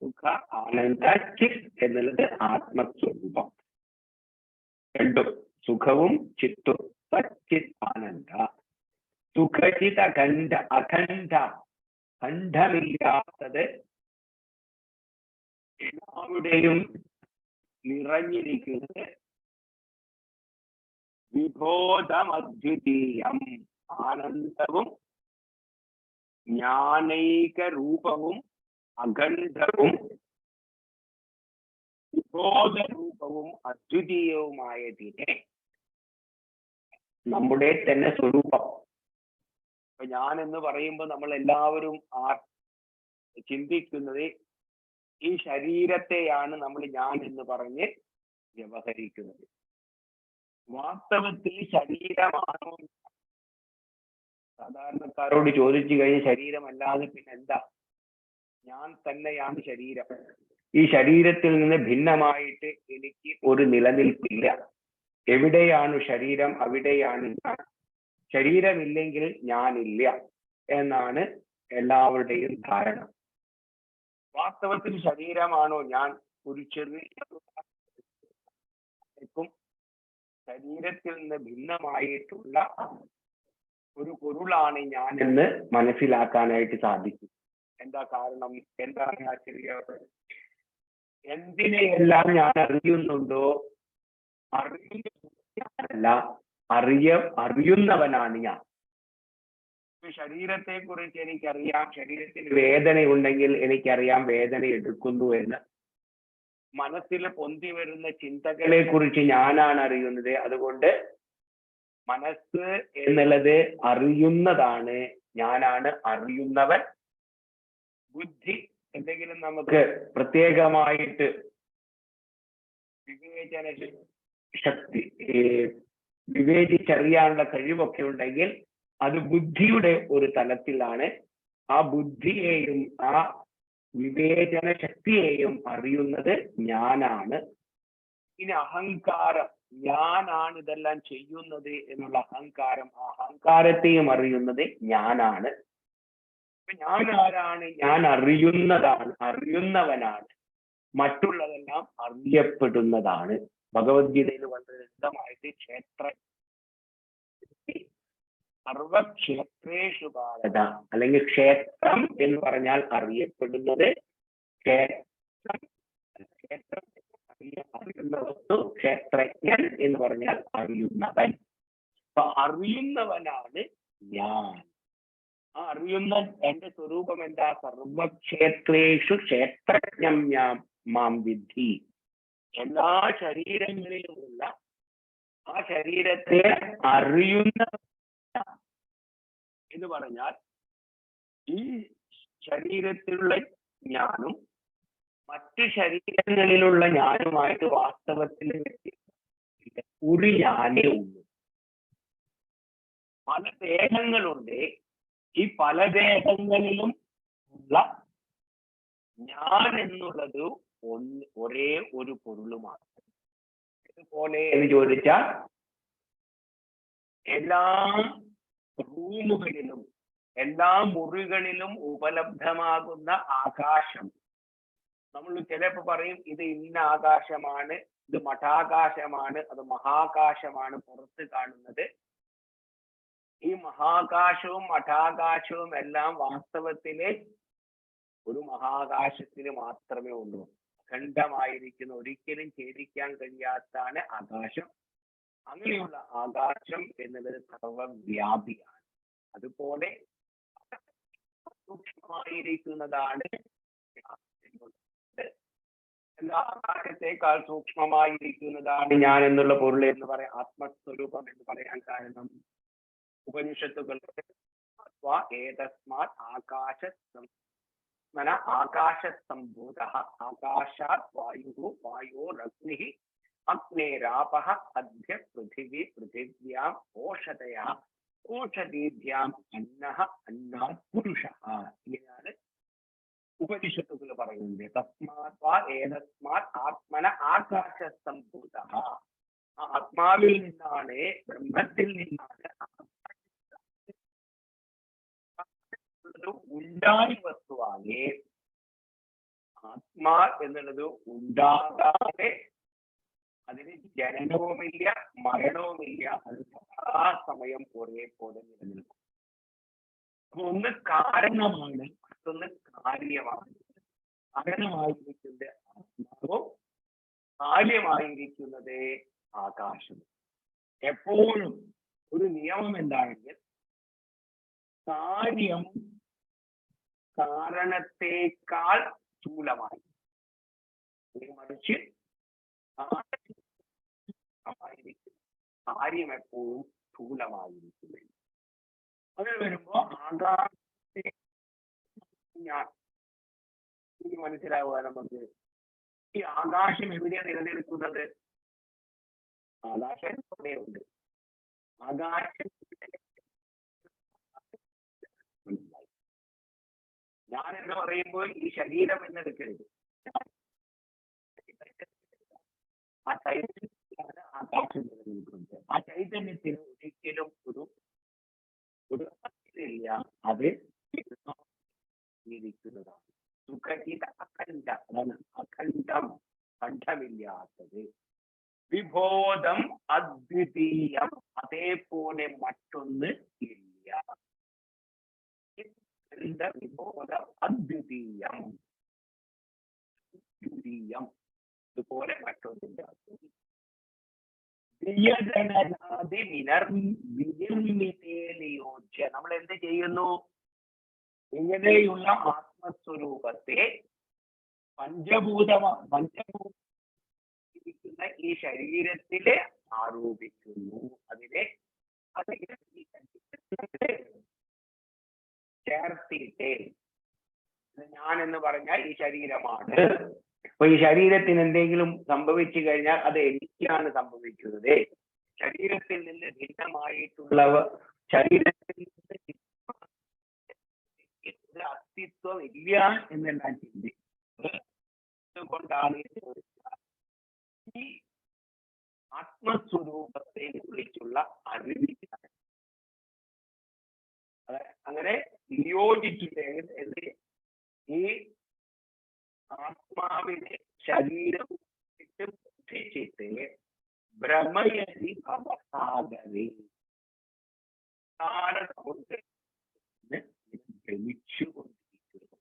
സുഖ ആനന്ദ ചിത് എന്നുള്ളത് ആത്മസ്വരൂപം. രണ്ടും സുഖവും ചിത്തും. സച്ചിത് ആനന്ദ സുഖചിത് അഖണ്ഡ. അഖണ്ഡ ഖണ്ഡമില്ലാത്തത് എല്ലാവരുടെയും നിറഞ്ഞിരിക്കുന്നത് വിബോധമദ്വിതീയം. ആനന്ദവും ജ്ഞാനൈക രൂപവും അഖണ്ഡവും വിബോധരൂപവും അദ്വിതീയവുമായതിനെ നമ്മുടെ തന്നെ സ്വരൂപം. ഇപ്പൊ ഞാൻ എന്ന് പറയുമ്പോൾ നമ്മൾ എല്ലാവരും ചിന്തിക്കുന്നത് ഈ ശരീരത്തെയാണ് നമ്മൾ ഞാൻ എന്ന് പറഞ്ഞ് വ്യവഹരിക്കുന്നത്. വാസ്തവത്തിൽ ശരീരമാണോ? സാധാരണക്കാരോട് ചോദിച്ചു കഴിഞ്ഞ് ശരീരമല്ലാതെ പിന്നെ എന്താ? ഞാൻ തന്നെയാണ് ശരീരം. ഈ ശരീരത്തിൽ നിന്ന് ഭിന്നമായിട്ട് എനിക്ക് ഒരു നിലനിൽപ്പില്ല. എവിടെയാണ് ശരീരം അവിടെയാണ് ഞാൻ. ശരീരമില്ലെങ്കിൽ ഞാനില്ല എന്നാണ് എല്ലാവരുടെയും ധാരണ. വാസ്തവത്തിൽ ശരീരമാണോ ഞാൻ? ഒരു ചെറിയ ശരീരത്തിൽ നിന്ന് ഭിന്നമായിട്ടുള്ള ഒരു പൊരുളാണ് ഞാൻ എന്ന് മനസ്സിലാക്കാനായിട്ട് സാധിക്കും. എന്താ കാരണം? എന്താണ് ആ ചെറിയ? എന്തിനെയെല്ലാം ഞാൻ അറിയുന്നുണ്ടോ അറിയുന്നവനാണ് ഞാൻ. ശരീരത്തെ കുറിച്ച് എനിക്കറിയാം, ശരീരത്തിന് വേദനയുണ്ടെങ്കിൽ എനിക്കറിയാം വേദന എടുക്കുന്നു എന്ന്. മനസ്സിൽ പൊന്തി വരുന്ന ചിന്തകളെ കുറിച്ച് ഞാനാണ് അറിയുന്നത്. അതുകൊണ്ട് മനസ്സ് എന്നുള്ളത് അറിയുന്നതാണ്, ഞാനാണ് അറിയുന്നവൻ. ബുദ്ധി എന്തെങ്കിലും നമുക്ക് പ്രത്യേകമായിട്ട് വിവേചന ശക്തി, വിവേചിച്ചറിയാനുള്ള കഴിവൊക്കെ ഉണ്ടെങ്കിൽ അത് ബുദ്ധിയുടെ ഒരു തലത്തിലാണ്. ആ ബുദ്ധിയെയും ആ വിവേചന ശക്തിയെയും അറിയുന്നത് ഞാനാണ്. ഇനി അഹങ്കാരം, ഞാനാണ് ഇതെല്ലാം ചെയ്യുന്നത് എന്നുള്ള അഹങ്കാരം, ആ അഹങ്കാരത്തെയും അറിയുന്നത് ഞാനാണ്. ഞാൻ ആരാണ്? ഞാൻ അറിയുന്നതാണ്, അറിയുന്നവനാണ്. മറ്റുള്ളതെല്ലാം അറിയപ്പെടുന്നതാണ്. ഭഗവത്ഗീതയിൽ വളരെ വ്യക്തമായിട്ട് ക്ഷേത്ര സർവക്ഷേത്രേഷു ഭാരത, അല്ലെങ്കിൽ ക്ഷേത്രം എന്ന് പറഞ്ഞാൽ അറിയപ്പെടുന്നത്, ക്ഷേത്രജ്ഞൻ എന്ന് പറഞ്ഞാൽ അറിയുന്നവൻ. അപ്പൊ അറിയുന്നവനാണ് ഞാൻ. ആ അറിയുന്ന എന്റെ സ്വരൂപം എന്താ? സർവക്ഷേത്രേഷു ക്ഷേത്രജ്ഞം മാം വിദ്ധി. എല്ലാ ശരീരങ്ങളിലുമുള്ള ആ ശരീരത്തെ അറിയുന്ന എന്ന് പറഞ്ഞാൽ ഈ ശരീരത്തിലുള്ള ഞാനും മറ്റു ശരീരങ്ങളിലുള്ള ഞാനുമായിട്ട് വാസ്തവത്തിൽ ഒരു ഞാനേ ഉള്ളൂ. പല ദേഹങ്ങളുണ്ട്. ഈ പല ദേഹങ്ങളിലും ഉള്ള ഞാൻ എന്നുള്ളത് ഒരേ ഒരു പൊരുളുമാണ്. ഇതുപോലെ എന്ന് ചോദിച്ചാൽ എല്ലാ റൂമുകളിലും എല്ലാ മുറികളിലും ഉപലബ്ധമാകുന്ന ആകാശം, നമ്മൾ ചിലപ്പോൾ പറയും ഇത് ഇന്ന ആകാശമാണ്, ഇത് മഠാകാശമാണ്, അത് മഹാകാശമാണ് പുറത്ത് കാണുന്നത്. ഈ മഹാകാശവും മഠാകാശവും എല്ലാം വാസ്തവത്തില് ഒരു മഹാകാശത്തിന് മാത്രമേ ഉള്ളൂ. അഖണ്ഡമായിരിക്കുന്ന, ഒരിക്കലും ഛേദിക്കാൻ കഴിയാത്താണ് ആകാശം. അങ്ങനെയുള്ള ആകാശം എന്നുള്ളത് സർവവ്യാപിയാണ്. അതുപോലെ സൂക്ഷ്മമായിരിക്കുന്നതാണ് എല്ലാ ആകാശത്തേക്കാൾ സൂക്ഷ്മമായിരിക്കുന്നതാണ് ഞാൻ എന്നുള്ള പൊരുൾ എന്ന് പറയാം, ആത്മസ്വരൂപം എന്ന് പറയാൻ കാരണം ഉപനിഷത്തുകൾ ഏതസ്മാത് ആകാശസംഭൂത ആകാശാത് വായു വായോരഗ്നി അഗ്നേരാപഃ അദ്യ പൃഥിവി പൃഥിവ്യാം ഓഷധയ ഓഷധീഭ്യാം അന്നഃ അന്നാത് പുരുഷഃ. ഇങ്ങനെയാണ് ഉപനിഷത്തുകൾ പറയുന്നത്. തസ്മാത് ഏതസ്മാത് ആത്മന ആകാശസംഭൂത. ആത്മാവിൽ നിന്നാണ്, ബ്രഹ്മത്തിൽ നിന്നാണ് ഉണ്ടായ വസ്തുവാണ്. ആത്മാ എന്നുള്ളത് ഉണ്ടാകാതെ അതിന് ജനനവുമില്ല മരണവുമില്ല, അത് ആ സമയം ഒരേപോലെ നിലനിൽക്കും. അപ്പൊ ഒന്ന് കാരണമാണ്, മറ്റൊന്ന് കാര്യമാണ്. കാരണമായിരിക്കുന്നത് ആത്മാവും കാര്യമായിരിക്കുന്നത് ആകാശം. എപ്പോഴും ഒരു നിയമം എന്താണെങ്കിൽ കാര്യം കാരണത്തെക്കാൾ സ്ഥൂലമായി, മറിച്ച് കാര്യം എപ്പോഴും സ്ഥൂലമായിരിക്കുന്നത്. അങ്ങനെ വരുമ്പോ ആകാശത്തെ ഞാൻ മനസ്സിലാവുക നമുക്ക്. ഈ ആകാശം എവിടെയാണ് നിലനിൽക്കുന്നത്? ആകാശം ഉണ്ട്. ആകാശം ഞാൻ എന്ന് പറയുമ്പോൾ ഈ ശരീരം എന്നെടുക്കരുത്. ആ ചൈതന്യത്തിലാണ് ആകാശം നിലനിൽക്കുന്നത്. ആ ചൈതന്യത്തിന് ഒരിക്കലും ഒരു ഇല്ല, അത് ഇരിക്കുന്നതാണ്. സുഖഹിത അഖണ്ഡ, അതാണ് അഖണ്ഡം, ഖണ്ഡമില്ലാത്തത്. വിബോധം അദ്വിതീയം, അതേപോലെ മറ്റൊന്ന് ഇല്ല. വിബോധം അദ്വിതീയം, ദ്വിതീയം, ഇതുപോലെ മറ്റൊന്നില്ല. നമ്മൾ എന്ത് ചെയ്യുന്നു? ഇങ്ങനെയുള്ള ആത്മസ്വരൂപത്തെ പഞ്ചഭൂതമായിരിക്കുന്ന ഈ ശരീരത്തിലെ ആരോപിക്കുന്നു. അതിനെ ചേർത്തിട്ട് ഞാൻ എന്ന് പറഞ്ഞാൽ ഈ ശരീരമാണ്. അപ്പൊ ഈ ശരീരത്തിന് എന്തെങ്കിലും സംഭവിച്ചു കഴിഞ്ഞാൽ അത് എനിക്കാണ് സംഭവിക്കുന്നത്. ശരീരത്തിൽ നിന്ന് ഭിന്നമായിട്ടുള്ളവ ശരീരത്തിൽ നിന്ന് അസ്തിത്വം ഇല്ല എന്ന് ഞാൻ ചിന്തിക്കുന്നത്. അതുകൊണ്ടാണ് ഈ ആത്മസ്വരൂപത്തെ കുറിച്ചുള്ള അറിവിലാണ് അങ്ങനെ നിയോജിച്ചിട്ട് ഈ ആത്മാവിനെ ശരീരം ബുദ്ധിച്ചിട്ട് ഭ്രമയതി ഭവസാഗരേ കൊണ്ട് ഭ്രമിച്ചുകൊണ്ടിരിക്കുന്നു.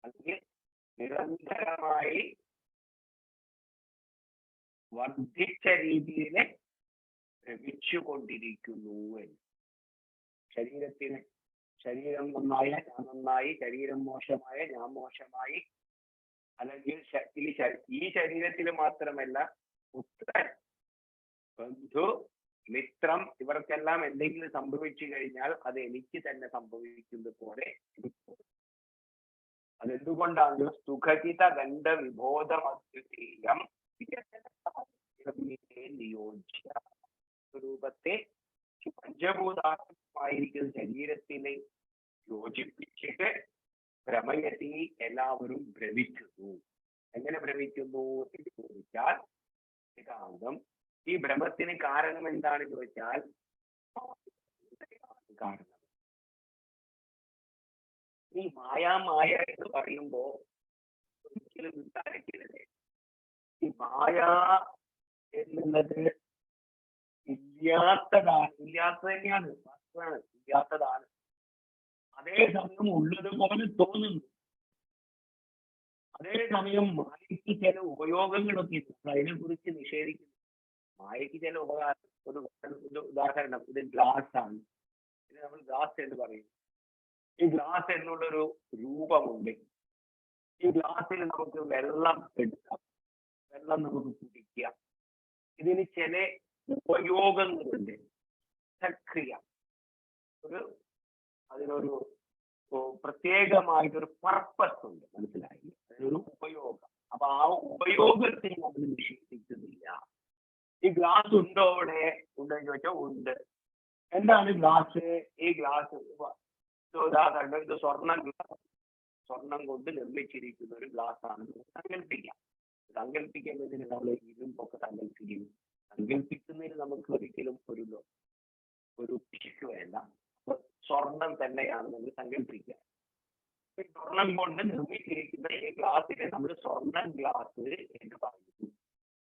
അല്ലെങ്കിൽ നിരന്തരമായി വർദ്ധിച്ച രീതിയിൽ ഭ്രമിച്ചുകൊണ്ടിരിക്കുന്നു എന്ന്. ശരീരത്തിന് ശരീരം നന്നായ ഞാൻ നന്നായി, ശരീരം മോശമായ ഞാൻ മോശമായി, അല്ലെങ്കിൽ ഈ ശരീരത്തിൽ മാത്രമല്ല പുത്രൻ, ബന്ധു, മിത്രം ഇവർക്കെല്ലാം എന്തെങ്കിലും സംഭവിച്ചു കഴിഞ്ഞാൽ അത് എനിക്ക് തന്നെ സംഭവിക്കുന്നത് പോലെ. അതെന്തുകൊണ്ടാണ്? സുഖചിത ഗന്ധ വിബോധമദ്വിതീയം നിയോജ്യ സ്വരൂപത്തെ പഞ്ചഭൂതാത്മായിരിക്കുന്ന ശരീരത്തിനെ യോജിപ്പിച്ചിട്ട് ഭ്രമയതി എല്ലാവരും ഭ്രമിക്കുന്നു. എങ്ങനെ ഭ്രമിക്കുന്നു എന്ന് ചോദിച്ചാൽ ഏകാന്തം. ഈ ഭ്രമത്തിന് കാരണം എന്താണെന്ന് ചോദിച്ചാൽ കാരണം ഈ മായ എന്ന് പറയുമ്പോ ഒരിക്കലും വിചാരിക്കരുത് ഈ മായ എന്നുള്ളത് ഇല്ലാത്തത് തന്നെയാണ്, വാസ്തവമാണ്, ഇല്ലാത്തതാണ്. അതേസമയം ഉള്ളതുപോലെ തോന്നുന്നു. അതേസമയം മായയ്ക്ക് ചില ഉപയോഗങ്ങളൊക്കെ അതിനെ കുറിച്ച് നിഷേധിക്കുന്നു. മായയ്ക്ക് ചില ഉപകാരം, ഒരു ഉദാഹരണം, ഇത് ഗ്ലാസ് ആണ്. ഇത് നമ്മൾ ഗ്ലാസ് എന്ന് പറയും. ഈ ഗ്ലാസ് എന്നുള്ളൊരു രൂപമുണ്ട്. ഈ ഗ്ലാസ്സിൽ നമുക്ക് വെള്ളം എടുക്കാം, വെള്ളം നമുക്ക് കുടിക്കാം. ഇതിന് ചില ഉപയോഗങ്ങളുണ്ട്. സക്രിയ അതിനൊരു പ്രത്യേകമായിട്ടൊരു പർപ്പസ് ഉണ്ട്, മനസ്സിലായി? അതിനൊരു ഉപയോഗം. അപ്പൊ ആ ഉപയോഗത്തെ നമ്മൾ നിഷേധിക്കുന്നില്ല. ഈ ഗ്ലാസ് ഉണ്ടോ അവിടെ? ഉണ്ടെന്ന് ചോദിച്ചാൽ ഉണ്ട്. എന്താണ് ഗ്ലാസ്? ഈ ഗ്ലാസ് ഉദാഹരണം, ഇത് സ്വർണം കൊണ്ട് നിർമ്മിച്ചിരിക്കുന്ന ഒരു ഗ്ലാസ് ആണ് സങ്കല്പിക്കാം. സങ്കല്പിക്കുന്നതിന് നമ്മൾ ഇരുമ്പൊക്കെ സങ്കല്പിക്കും. സങ്കല്പിക്കുന്നതിന് നമുക്ക് ഒരിക്കലും ഒരു പിശുക്ക് വേണ്ട. സ്വർണം തന്നെയാണ് നമ്മൾ സങ്കല്പിക്കുക. സ്വർണം കൊണ്ട് നിർമ്മിച്ചിരിക്കുന്ന ഈ ഗ്ലാസ്സിനെ നമ്മൾ സ്വർണ്ണ ഗ്ലാസ് എന്ന് പറയുന്നു.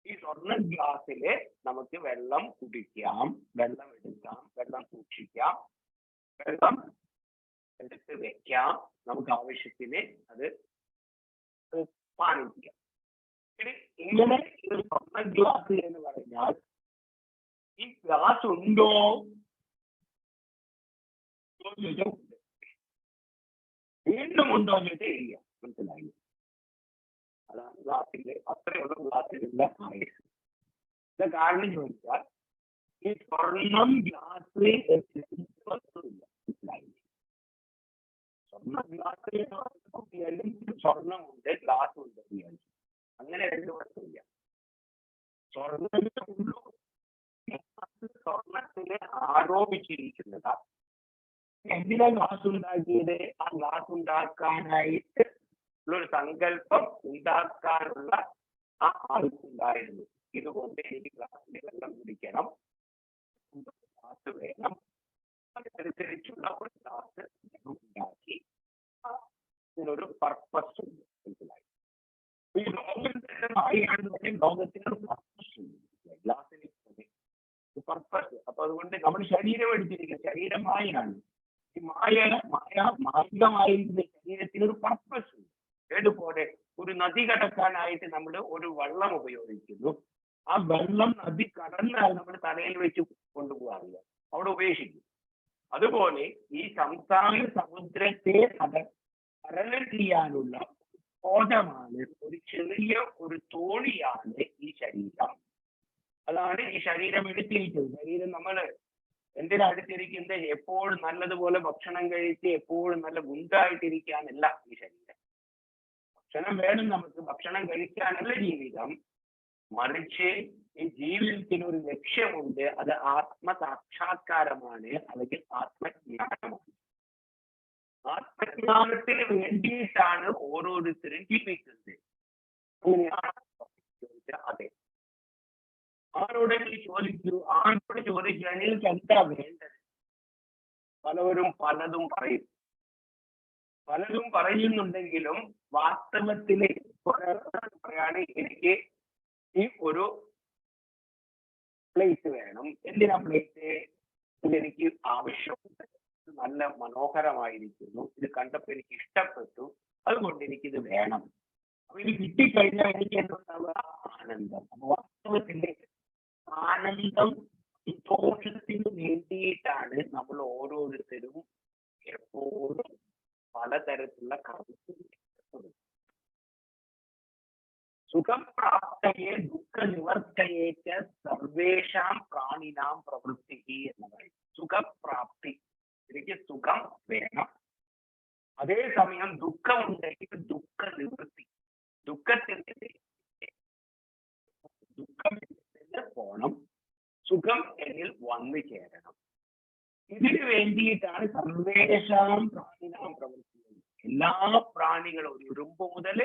ഈ സ്വർണ്ണ ഗ്ലാസ്സില് നമുക്ക് വെള്ളം കുടിക്കാം, വെള്ളം എടുക്കാം, വെള്ളം സൂക്ഷിക്കാം, വെള്ളം എടുത്ത് വെക്കാം, നമുക്ക് ആവശ്യത്തിന് അത് പാനം ചെയ്യാം. ഇങ്ങനെ ഒരു സ്വർണ്ണ ഗ്ലാസ് എന്ന് പറഞ്ഞാൽ ഈ ഗ്ലാസ് ഉണ്ടോ? വീണ്ടും ഉണ്ടോ എന്ന് ചോദിച്ചാൽ മനസ്സിലായി. അതാണ് ഗ്ലാസിന്റെ അത്രയുള്ള ഗ്ലാസ്സിലുള്ള ആയുസ്. ഇത് കാരണം ചോദിച്ചാൽ ഈ സ്വർണം ഗ്ലാസ് വസ്തുവില്ല, മനസ്സിലായി? സ്വർണ്ണ ഗ്ലാസ് സ്വർണ്ണമുണ്ട്, ഗ്ലാസ് ഉണ്ട്, അങ്ങനെ രണ്ട് വസ്തുവില്ല. സ്വർണത്തില് ആരോപിച്ചിരിക്കുന്നതാ. എന്തിനാ ഗ്ലാസ് ഉണ്ടാക്കിയത്? ആ ഗ്ലാസ് ഉണ്ടാക്കാനായിട്ട് ഉള്ളൊരു സങ്കല്പം ഉണ്ടാക്കാനുള്ള ആ ആൾക്കുണ്ടായിരുന്നു. ഇതുകൊണ്ട് എനിക്ക് ഗ്ലാസ്സിൽ വെള്ളം കുടിക്കണം, ഗ്ലാസ് വേണം, അതനുസരിച്ചുള്ള ഒരു ഗ്ലാസ് ഉണ്ടാക്കി. ഇതിനൊരു പർപ്പസ് ഉണ്ട്, മനസ്സിലായി? ഈ ലോകത്തിനൊരു പർപ്പസ് ഉണ്ട്, ഗ്ലാസിന് പർപ്പസ്. അപ്പൊ അതുകൊണ്ട് നമ്മൾ ശരീരം എടുത്തിരിക്കുന്നത് ശരീരമായാണ്. ഈ മായികമായിരിക്കുന്ന ശരീരത്തിനൊരു പർപ്പസ് ഉണ്ട്. ഏതുപോലെ നദി കടക്കാനായിട്ട് നമ്മൾ ഒരു വള്ളം ഉപയോഗിക്കുന്നു. ആ വെള്ളം നദി കടന്നാൽ നമ്മൾ തലയിൽ വെച്ച് കൊണ്ടുപോകാറില്ല, അവിടെ ഉപേക്ഷിക്കും. അതുപോലെ ഈ സംസാര സമുദ്രത്തെ തരണം ചെയ്യാനുള്ള ബോധമാണ്, ഒരു ചെറിയ ഒരു തോണിയാണ് ഈ ശരീരം. അതാണ് ഈ ശരീരം എടുത്തിരിക്കുന്നത്. ശരീരം നമ്മൾ എന്തിനാ എടുത്തിരിക്കുന്നത്? എപ്പോഴും നല്ലതുപോലെ ഭക്ഷണം കഴിച്ച് എപ്പോഴും നല്ല ഗുണ്ടായിട്ടിരിക്കാനല്ല ഈ ശരീരം. ഭക്ഷണം വേണം നമുക്ക്, ഭക്ഷണം കഴിക്കാനല്ല ജീവിതം. മറിച്ച് ഈ ജീവിതത്തിന് ഒരു ലക്ഷ്യമുണ്ട്, അത് ആത്മസാക്ഷാത്കാരമാണ്, അല്ലെങ്കിൽ ആത്മജ്ഞാനമാണ്. ആത്മജ്ഞാനത്തിന് വേണ്ടിയിട്ടാണ് ഓരോരുത്തരും ജീവിക്കുന്നത്. അങ്ങനെയാണ് ചോദിച്ചാൽ അതെ. ആരോടെങ്കിലും ചോദിക്കൂ, ആരോട് ചോദിക്കാൻ നിങ്ങൾക്ക് എന്താ വേണ്ടത്? പലവരും പലതും പറയും. പലതും പറയുന്നുണ്ടെങ്കിലും വാസ്തവത്തില് പറയാണ്, എനിക്ക് ഈ ഒരു പ്ലേറ്റ് വേണം. എന്തിനാ പ്ലേറ്റ്? ഇതെനിക്ക് ആവശ്യമുണ്ട്, നല്ല മനോഹരമായിരിക്കുന്നു, ഇത് കണ്ടപ്പോൾ എനിക്ക് ഇഷ്ടപ്പെട്ടു, അതുകൊണ്ട് എനിക്കിത് വേണം. അപ്പൊ ഇത് കിട്ടിക്കഴിഞ്ഞാൽ എനിക്ക് എന്തുണ്ടാവുക? ആനന്ദം. അപ്പൊ വാസ്തവത്തില് ആനന്ദം, സന്തോഷത്തിന് വേണ്ടിയിട്ടാണ് നമ്മൾ ഓരോരുത്തരും എപ്പോഴും പലതരത്തിലുള്ള കർമ്മങ്ങൾ. സുഖപ്രാപ്തയെ ദുഃഖ നിവർത്തയേറ്റ സർവേഷാം പ്രാണിനാം പ്രവൃത്തി എന്ന് പറയും. സുഖപ്രാപ്തി, എനിക്ക് സുഖം വേണം. അതേസമയം ദുഃഖമുണ്ടെങ്കിൽ ദുഃഖ നിവൃത്തി, ദുഃഖത്തിൽ പോണം, സുഖം എന്നിൽ വന്നു ചേരണം. ഇതിനു വേണ്ടിയിട്ടാണ് സർവേഷാം പ്രാണിനാം പ്രവൃത്തി. എല്ലാ പ്രാണികളും, ഒരു ഉറുമ്പ് മുതൽ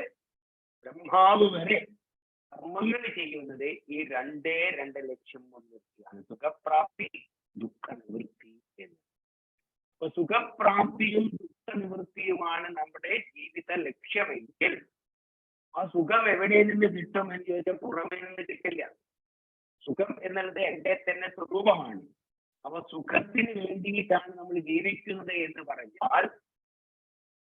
ബ്രഹ്മാവ് വരെ കർമ്മങ്ങൾ ചെയ്യുന്നത് ഈ രണ്ട് ലക്ഷ്യം മുൻനിർത്തിയാണ്, സുഖപ്രാപ്തി, ദുഃഖ നിവൃത്തി എന്ന്. അപ്പൊ സുഖപ്രാപ്തിയും ദുഃഖ നിവൃത്തിയുമാണ് നമ്മുടെ ജീവിത ലക്ഷ്യമെങ്കിൽ ആ സുഖം എവിടെ നിന്ന് കിട്ടും എന്ന് ചോദിച്ചാൽ പുറമേ നിന്ന് കിട്ടില്ല. സുഖം എന്നുള്ളത് എന്റെ തന്നെ സ്വരൂപമാണ്. അപ്പൊ സുഖത്തിന് വേണ്ടിയിട്ടാണ് നമ്മൾ ജീവിക്കുന്നത് എന്ന് പറഞ്ഞാൽ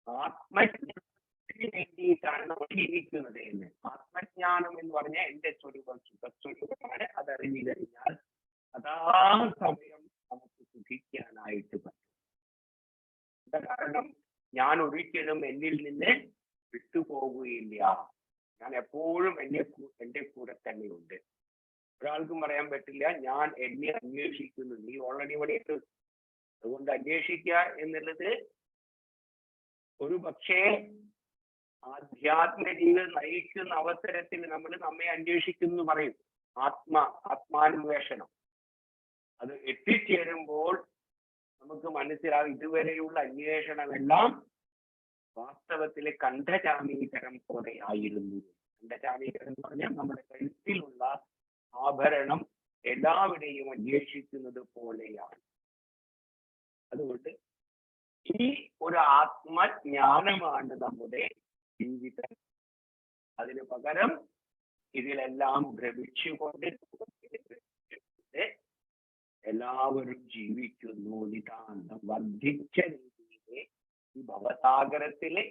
ആത്മജ്ഞാനത്തിന് വേണ്ടിയിട്ടാണ് നമ്മൾ ജീവിക്കുന്നത് എന്ന്. ആത്മജ്ഞാനം എന്ന് പറഞ്ഞാൽ എന്റെ സ്വരൂപം സുഖസ്വരൂപമാണ്. അതറിഞ്ഞു കഴിഞ്ഞാൽ അതാ സമയം നമുക്ക് സുഖിക്കാനായിട്ട് പറ്റും. എന്താ കാരണം? ഞാൻ ഒരിക്കലും എന്നിൽ നിന്ന് വിട്ടുപോകുകയില്ല. ഞാൻ എപ്പോഴും എന്റെ കൂടെ തന്നെയുണ്ട്. ഒരാൾക്കും പറയാൻ പറ്റില്ല ഞാൻ എന്നെ അന്വേഷിക്കുന്നു, നീ ഓൾറെഡി ഇവിടെ ഉണ്ട്. അതുകൊണ്ട് അന്വേഷിക്കുക എന്നുള്ളത് ഒരു പക്ഷേ ആധ്യാത്മിക ജീവിതം നയിക്കുന്ന അവസരത്തിൽ നമ്മൾ നമ്മെ അന്വേഷിക്കുന്നു പറയും, ആത്മാന്വേഷണം. അത് എത്തിച്ചേരുമ്പോൾ നമുക്ക് മനസ്സിലാവും ഇതുവരെയുള്ള അന്വേഷണമെല്ലാം വാസ്തവത്തിലെ കണ്ഠചാമീകരം പോലെ ആയിരുന്നു. കണ്ഠചാമീകരം എന്ന് പറഞ്ഞാൽ നമ്മുടെ കഴുത്തിലുള്ള ആഭരണം എല്ലാവരെയും അന്വേഷിക്കുന്നത് പോലെയാണ്. അതുകൊണ്ട് ഈ ഒരു ആത്മജ്ഞാനമാണ് നമ്മുടെ ജീവിതം. അതിന് പകരം ഇതിലെല്ലാം ഭ്രമിച്ചുകൊണ്ട് എല്ലാവരും ജീവിക്കുന്നു. നിതാന്തം വർദ്ധിച്ച രീതിയിലെ ഈ ഭവസാഗരത്തിലെ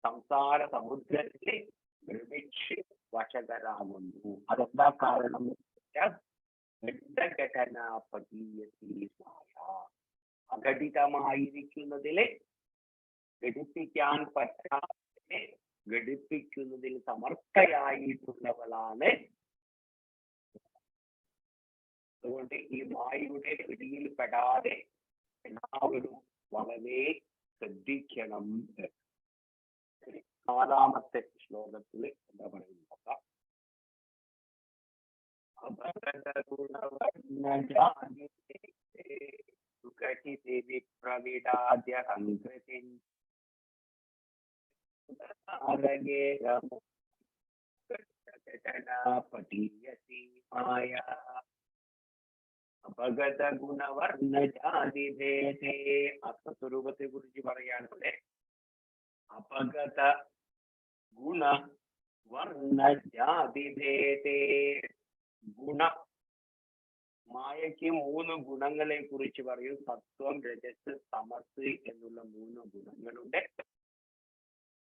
സംസാര സമുദ്രത്തിലെ ഭ്രമിച്ച് വശകരാകുന്നു. അതെന്താ കാരണം? അഘടിതമായിരിക്കുന്നതിലെ ഘടിപ്പിക്കാൻ പറ്റാതെ ഘടിപ്പിക്കുന്നതിൽ സമർത്ഥയായിട്ടുള്ളവളാണ്. അതുകൊണ്ട് ഈ മായയുടെ പിടിയിൽ പെടാതെ എല്ലാവരും വളരെ ശ്രദ്ധിക്കണം. നാലാമത്തെ ശ്ലോകത്തിൽ എന്താ പറയുന്നത്? അപഗത ഗുണവർണ്ണജാതിഭേദേ ആത്മസ്വരൂപത്തെ കുറിച്ച് പറയാനുണ്ട്. അപഗത ഗുണ വർണ്ണജാതിഭേദേ. ഗുണം, മായയ്ക്ക് 3 ഗുണങ്ങളെ കുറിച്ച് പറയും. സത്വം, രജസ്, തമസ് എന്നുള്ള 3 ഗുണങ്ങളുണ്ട്.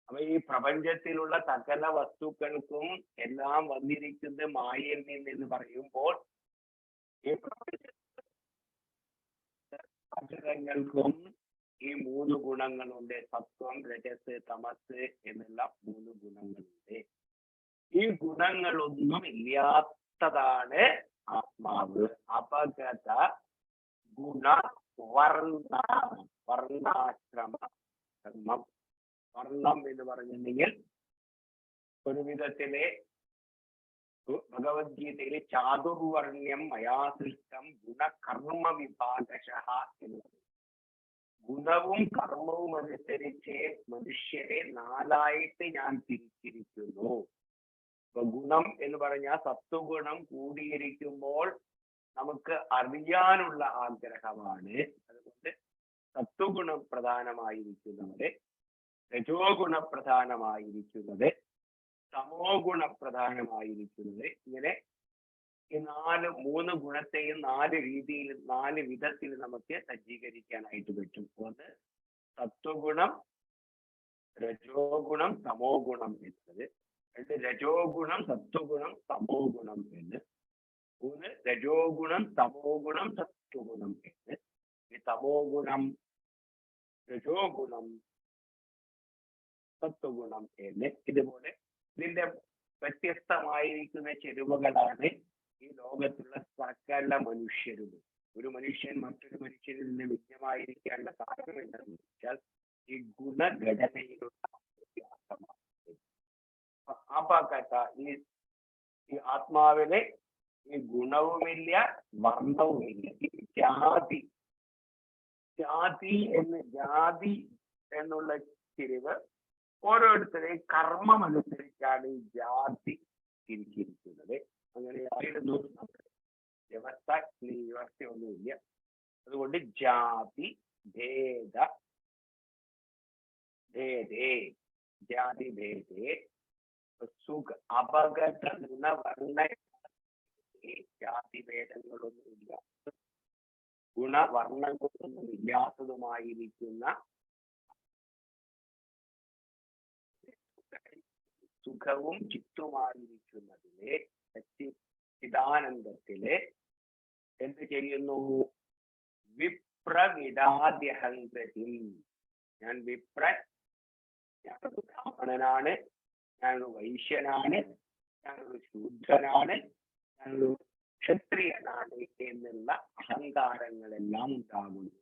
അപ്പൊ ഈ പ്രപഞ്ചത്തിലുള്ള സകല വസ്തുക്കൾക്കും എല്ലാം വന്നിരിക്കുന്നത് മായയിൽ നിന്ന് പറയുമ്പോൾ ഈ പ്രപഞ്ചങ്ങൾക്കും ഈ 3 ഗുണങ്ങളുണ്ട്. സത്വം, രജസ്, തമസ് എന്നുള്ള 3 ഗുണങ്ങളുണ്ട്. ഈ ഗുണങ്ങളൊന്നും ഇല്ലാത്തതാണ് ആത്മാവ്. അപഗത ഗുണ വർണ്ണാശ്രമ ധർമ്മം. വർണ്ണം എന്ന് പറഞ്ഞിട്ടുണ്ടെങ്കിൽ ഒരു വിധത്തിലെ ഭഗവത്ഗീതയിൽ ചാതുർവർണ്ണ്യം മയാ സൃഷ്ടം ഗുണകർമ്മ വിഭാഗശ എന്ന് പറയും. ഗുണവും കർമ്മവും അനുസരിച്ച് മനുഷ്യരെ 4ആയിട്ട് ഞാൻ തിരിച്ചിരിക്കുന്നു. ഇപ്പൊ ഗുണം എന്ന് പറഞ്ഞാൽ സത്വഗുണം കൂടിയിരിക്കുമ്പോൾ നമുക്ക് അറിയാനുള്ള ആഗ്രഹമാണ്. അതുകൊണ്ട് സത്വഗുണം പ്രധാനമായിരിക്കുന്നത്, രജോ ഗുണപ്രധാനമായിരിക്കുന്നത്, തമോ ഗുണപ്രധാനമായിരിക്കുന്നത്. ഇങ്ങനെ ഈ 3 ഗുണത്തെയും 4 രീതിയിൽ 4 വിധത്തിൽ നമുക്ക് സജ്ജീകരിക്കാനായിട്ട് പറ്റും. ഒന്ന് സത്വഗുണം, രജോ ഗുണം, തമോ ഗുണം എന്നത്. 2 രജോ ഗുണം, സത്വഗുണം, തമോ ഗുണം എന്ന്. 3 രജോ ഗുണം, തമോ ഗുണം, സത്വഗുണം എന്ന്. ഈ തമോ ഗുണം, രജോ ഗുണം, സത്വഗുണം എന്ന്. ഇതുപോലെ ഇതിന്റെ വ്യത്യസ്തമായിരിക്കുന്ന ചെരുവകളാണ് ഈ ലോകത്തുള്ള സകല മനുഷ്യരും. ഒരു മനുഷ്യൻ മറ്റൊരു മനുഷ്യരിൽ നിന്ന് ഭിന്നമായിരിക്കേണ്ട കാരണം എന്താണെന്ന് വെച്ചാൽ ഈ ഗുണഘടനയിലുള്ള വ്യത്യാസമാണ്. ആപ്പാക്കത്ത ഈ ആത്മാവിന് ഈ ഗുണവുമില്ല, വർണ്ണവുമില്ല. ഈ ജാതി എന്നുള്ള തിരിവ് ഓരോരുത്തരെയും കർമ്മം അനുസരിച്ചാണ് ഈ ജാതി തിരിച്ചിരിക്കുന്നത്. അങ്ങനെയായിരുന്നു വ്യവസ്ഥയൊന്നുമില്ല. അതുകൊണ്ട് ജാതി ഭേദേ ജാതി ഭേദേ സുഖ അപകട ഗുണവർണ്ണ ജാതി ഭേദങ്ങളൊന്നുമില്ല, ഗുണവർണ്ണങ്ങളൊന്നും ഇല്ലാത്തതുമായിരിക്കുന്ന സുഖവും ചിത്തുമായിരിക്കുന്നതിലെ ചിദാനന്ദത്തിലെ എന്ത് ചെയ്യുന്നു? വിപ്രവിടാദ്യഹങ്കരി. ഞാൻ വിപ്രൻ, ഞാനൊരു ബ്രാഹ്മണനാണ്, ഞാനൊരു വൈശ്യനാണ്, ഞാനൊരു ശൂദ്രനാണ്, ഞാനൊരു ക്ഷത്രിയനാണ് എന്നുള്ള അഹങ്കാരങ്ങളെല്ലാം ഉണ്ടാകുന്നു.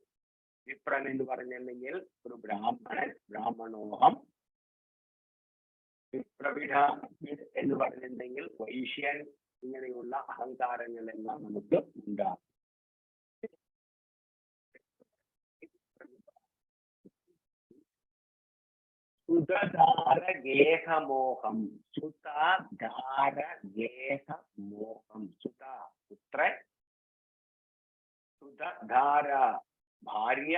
വിപ്രൻ എന്ന് പറഞ്ഞിട്ടുണ്ടെങ്കിൽ ഒരു ബ്രാഹ്മണൻ, ബ്രാഹ്മണോഹം. വിപ്രവിട എന്ന് പറഞ്ഞിട്ടുണ്ടെങ്കിൽ വൈശ്യൻ. ഇങ്ങനെയുള്ള അഹങ്കാരങ്ങളെല്ലാം നമുക്ക് ഉണ്ടാകും. സുതധാരഗേഹമോഹം. സുതധാരഗേഹമോഹം. സുത പുത്രൻ, സുതധാര ഭാര്യ,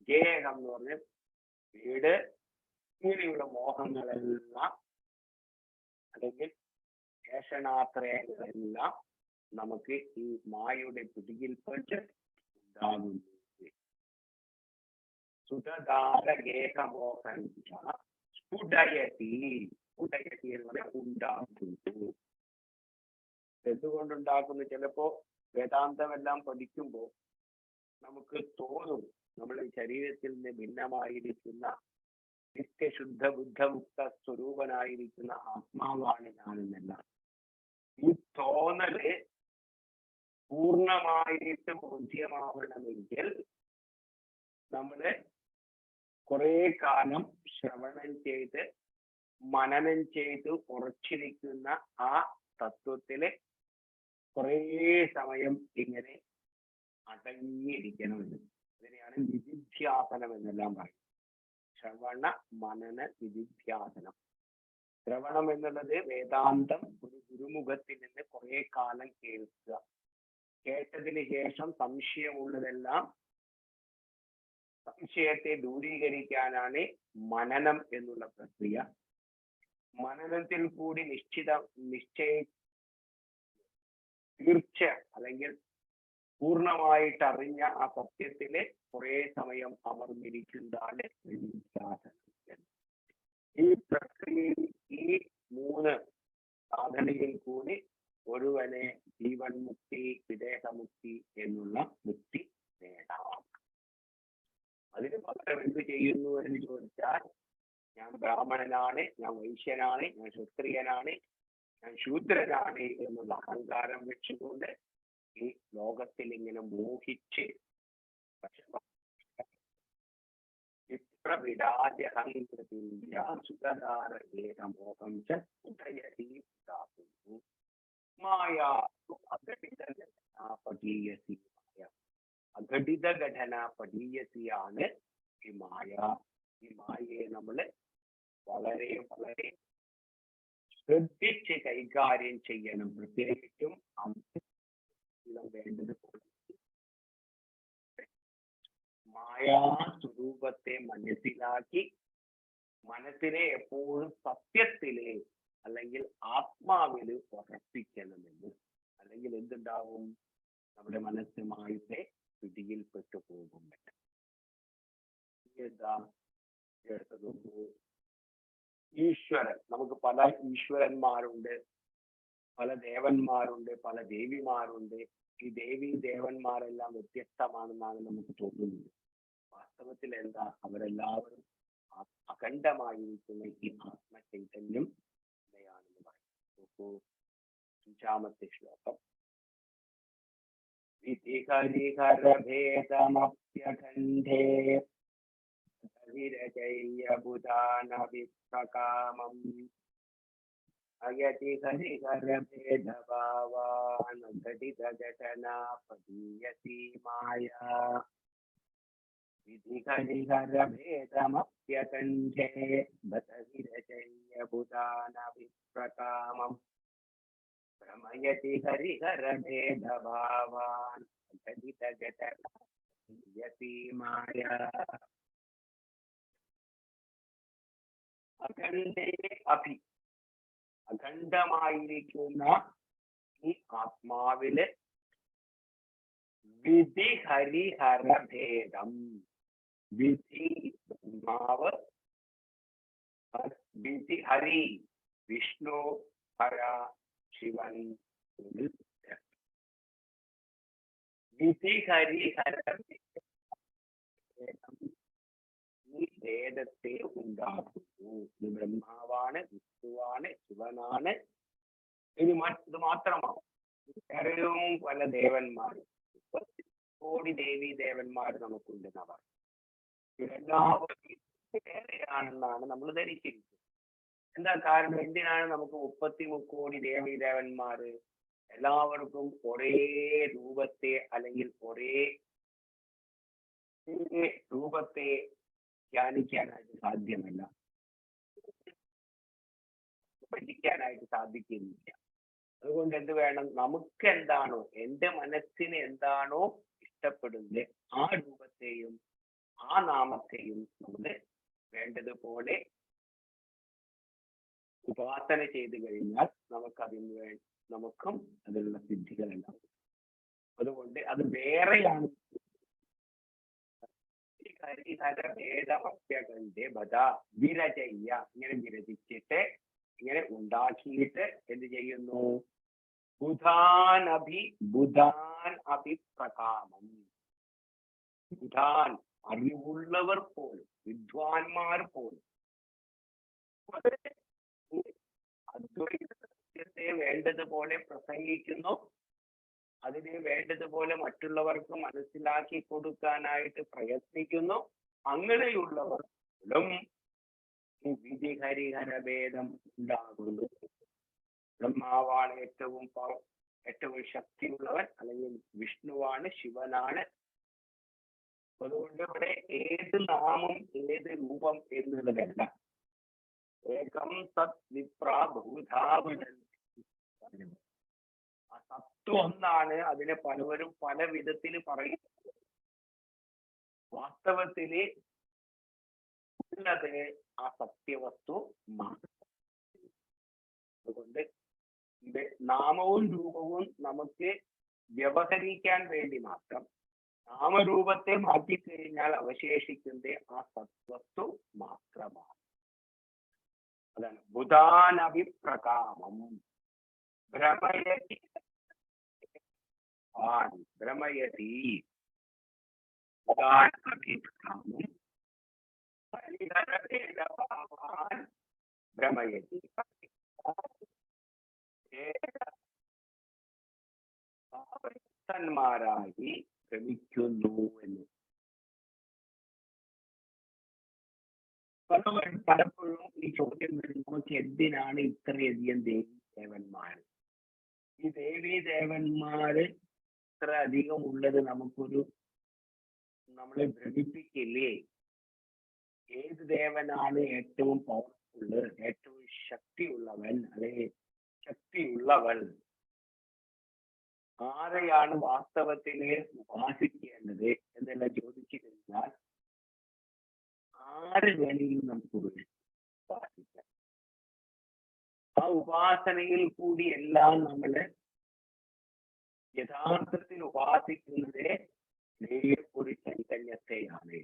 ഗേഹം എന്ന് പറഞ്ഞ വീട്. ഇങ്ങനെയുള്ള മോഹങ്ങളെല്ലാം അല്ലെങ്കിൽ ശേഷണാത്രയങ്ങളെല്ലാം നമുക്ക് ഈ മായയുടെ പിടിയിൽപ്പെട്ട് ഉണ്ടാകുന്നു. സുതധാരഗേഹമോഹം സ്ഫുടയതി. സ്ഫുടയതി എന്ന് പറഞ്ഞാൽ ഉണ്ടാക്കുന്നു. എന്തുകൊണ്ടുണ്ടാക്കുന്നു? ചിലപ്പോ വേദാന്തമെല്ലാം പഠിക്കുമ്പോൾ നമുക്ക് തോന്നും നമ്മുടെ ശരീരത്തിൽ നിന്ന് ഭിന്നമായിരിക്കുന്ന നിത്യശുദ്ധ ബുദ്ധമുക്ത സ്വരൂപനായിരിക്കുന്ന ആത്മാവാണ് ഞാനെന്നെല്ലാം. ഈ തോന്നല് പൂർണ്ണമായിട്ട് ബോധ്യമാവണമെങ്കിൽ നമ്മള് കുറെ കാലം ശ്രവണം ചെയ്ത് മനനം ചെയ്ത് ഉറച്ചിരിക്കുന്ന ആ തത്വത്തില് കുറേ സമയം ഇങ്ങനെ അടങ്ങിയിരിക്കണമെന്ന്. അതിനെയാണ് നിധിധ്യാസനം എന്നെല്ലാം പറയും. ശ്രവണ മനന നിധിധ്യാസനം. ശ്രവണം എന്നുള്ളത് വേദാന്തം ഒരു ഗുരുമുഖത്തിൽ നിന്ന് കുറെ കാലം കേൾക്കുക. കേട്ടതിന് ശേഷം സംശയമുള്ളതെല്ലാം സംശയത്തെ ദൂരീകരിക്കാനാണ് മനനം എന്നുള്ള പ്രക്രിയ. മനനത്തിൽ കൂടി തീർച്ച അല്ലെങ്കിൽ പൂർണ്ണമായിട്ട് അറിഞ്ഞ ആ സത്യത്തില് കുറെ സമയം അമർന്നിരിക്കുന്നതാണ് നിധിധ്യാസനം. ചെയ്യുന്നു എന്ന് ചോദിച്ചാൽ ഞാൻ ബ്രാഹ്മണനാണ്, ഞാൻ വൈശ്യനാണ്, ഞാൻ ക്ഷത്രിയനാണ്, ഞാൻ ശൂദ്രനാണ് എന്നുള്ള അഹങ്കാരം വെച്ചുകൊണ്ട് ഈ ലോകത്തിൽ ഇങ്ങനെ മോഹിച്ച് മോഹം അഘടിത ഘടന പഠീയസിയാണ് ഈ മായ. ഈ മായയെ നമ്മള് വളരെ വളരെ ശ്രദ്ധിച്ച് കൈകാര്യം ചെയ്യണം. പ്രത്യേകിച്ചും വേണ്ടത് മായാസ്വരൂപത്തെ മനസ്സിലാക്കി മനസ്സിനെ എപ്പോഴും സത്യത്തില് അല്ലെങ്കിൽ ആത്മാവില് ഉറപ്പിക്കണമെന്ന്. അല്ലെങ്കിൽ എന്തുണ്ടാവും? നമ്മുടെ മനസ്സുമായിട്ട് പിടിയിൽപ്പെട്ടു പോകും. എന്താ ഈശ്വരൻ, നമുക്ക് പല ഈശ്വരന്മാരുണ്ട്, പല ദേവന്മാരുണ്ട്, പല ദേവിമാരുണ്ട്. ഈ ദേവി ദേവന്മാരെല്ലാം വ്യത്യസ്തമാണെന്നാണ് നമുക്ക് തോന്നുന്നത്. വാസ്തവത്തിൽ എന്താ? അവരെല്ലാവരും അഖണ്ഡമായിരിക്കുന്ന ഈ ആത്മചൈതന്യം തന്നെയാണെന്ന് പറയുന്നു. 5-ാമത്തെ ശ്ലോകം. വിധിഹരിഹരഭേദമപ്യഖണ്ഡേ വിരചയ്യബുധാനവിപ്രകാമം അയതി ഹരിഹരഭേദഭാവാൻ ഘടിതഘടനാ പദീയസി മായാ. വിധിഹരിഹരഭേദമപ്യഖണ്ഡേ വിരചയ്യബുധാനവിപ്രകാമം ഭ്രമയതി ഹരിഹരഭേദഭാവാൻ ഘടിതഘടനാ പദീയസി മായാ. അഖണ്ഡമായിരിക്കുന്ന ഈ ആത്മാവില് വിധി ഹരിഹരഭേദം. വിധി ബ്രഹ്മാവ്, വിധി ഹരി വിഷ്ണു, ഹര ശിവൻ. വിധി ഹരിഹരഭേദം ഈ ഭേദത്തെ ഉണ്ടാക്കുന്നു. ഇത് ബ്രഹ്മാവാണ്, വിഷ്ണുവാണ്, ശിവനാണ്. ഇത് മാത്രമാവും. വേറെയും പല ദേവന്മാരും, 30 കോടി ദേവി ദേവന്മാർ നമുക്കുണ്ടെന്നാ പറയും. ഇതെല്ലാവരും വേറെയാണെന്നാണ് നമ്മൾ ധരിച്ചിരിക്കുന്നത്. എന്താ കാരണം? എന്തിനാണ് നമുക്ക് 30 കോടി ദേവി ദേവന്മാര്? എല്ലാവർക്കും ഒരേ രൂപത്തെ അല്ലെങ്കിൽ ഒരേ രൂപത്തെ ധ്യാനിക്കാനായിട്ട് സാധ്യമല്ല, പഠിക്കാനായിട്ട് സാധിക്കുന്നില്ല. അതുകൊണ്ട് എന്ത് വേണം? നമുക്ക് എന്താണോ, എന്റെ മനസ്സിന് എന്താണോ ഇഷ്ടപ്പെടുന്നത് ആ രൂപത്തെയും ആ നാമത്തെയും നമ്മള് വേണ്ടതുപോലെ ഉപാസന ചെയ്തു കഴിഞ്ഞാൽ നമുക്കും അതിലുള്ള സിദ്ധികളുണ്ടാവും. അതുകൊണ്ട് അത് വേറെയാണ്. വിരചയ്യ, ഇങ്ങനെ വിരചിച്ചിട്ട് ഇങ്ങനെ ഉണ്ടാക്കിയിട്ട് എന്ത് ചെയ്യുന്നു? ബുധാൻ അഭിപ്രകാമം. ബുധാൻ അറിവുള്ളവർ പോലും, വിദ്വാൻമാർ പോലും അദ്വൈതത്തെ വേണ്ടതുപോലെ പ്രസംഗിക്കുന്നു, അതിനെ വേണ്ടതുപോലെ മറ്റുള്ളവർക്ക് മനസ്സിലാക്കി കൊടുക്കാനായിട്ട് പ്രയത്നിക്കുന്നു. അങ്ങനെയുള്ളവർ വിധി ഹരിഹരഭേദം ഉണ്ടാകുന്നു. ബ്രഹ്മാവാണ് ഏറ്റവും ശക്തിയുള്ളവൻ, അല്ലെങ്കിൽ വിഷ്ണുവാണ്, ശിവനാണ്. അതുകൊണ്ട് ഇവിടെ ഏത് നാമം ഏത് രൂപം എന്നുള്ളതല്ല. ഏകം സത് വിപ്രാ ബഹുധാവദന്തി. ആ സത്വം ഒന്നാണ്. അതിനെ പലവരും പല വിധത്തിൽ പറയും. വാസ്തവത്തില് ഉള്ളത് ആ സത്യവസ്തു മാത്രം. അതുകൊണ്ട് നാമവും രൂപവും നമുക്ക് വ്യവഹരിക്കാൻ വേണ്ടി മാത്രം. നാമരൂപത്തെ മാറ്റിക്കഴിഞ്ഞാൽ അവശേഷിക്കുന്നത് ആ സത്വസ്തു മാത്രമാണ്. അതാണ് ബുധാനഭിപ്രകാമം. ഭ്രമയതി ഭ്രമയതി. ഭ്രമയതി ന്മാരായി ഭ്രമിക്കുന്നു എന്ന്. പലപ്പോഴും ഈ ചോദ്യം നമുക്ക് എന്തിനാണ് ഇത്രയധികം ദേവീ ദേവന്മാർ? ഈ ദേവീ ദേവന്മാര് ഇത്ര അധികം ഉള്ളത് നമ്മളെ ഭ്രമിപ്പിക്കില്ലേ? ഏത് ദേവനാണ് ഏറ്റവും പവർഫുൾ, ഏറ്റവും ശക്തിയുള്ളവൻ, അല്ലെങ്കിൽ ശക്തിയുള്ളവൾ? ആരെയാണ് വാസ്തവത്തില് ഉപാസിക്കേണ്ടത് എന്നെല്ലാം ചോദിച്ചു കഴിഞ്ഞാൽ ആര് വേണമെങ്കിലും നമുക്ക് ഉപാസിക്കാം. ആ ഉപാസനയിൽ കൂടി എല്ലാം നമ്മള് യഥാർത്ഥത്തിൽ ഉപാസിക്കുന്നത് ഒരു ചൈതന്യത്തെയാണ്.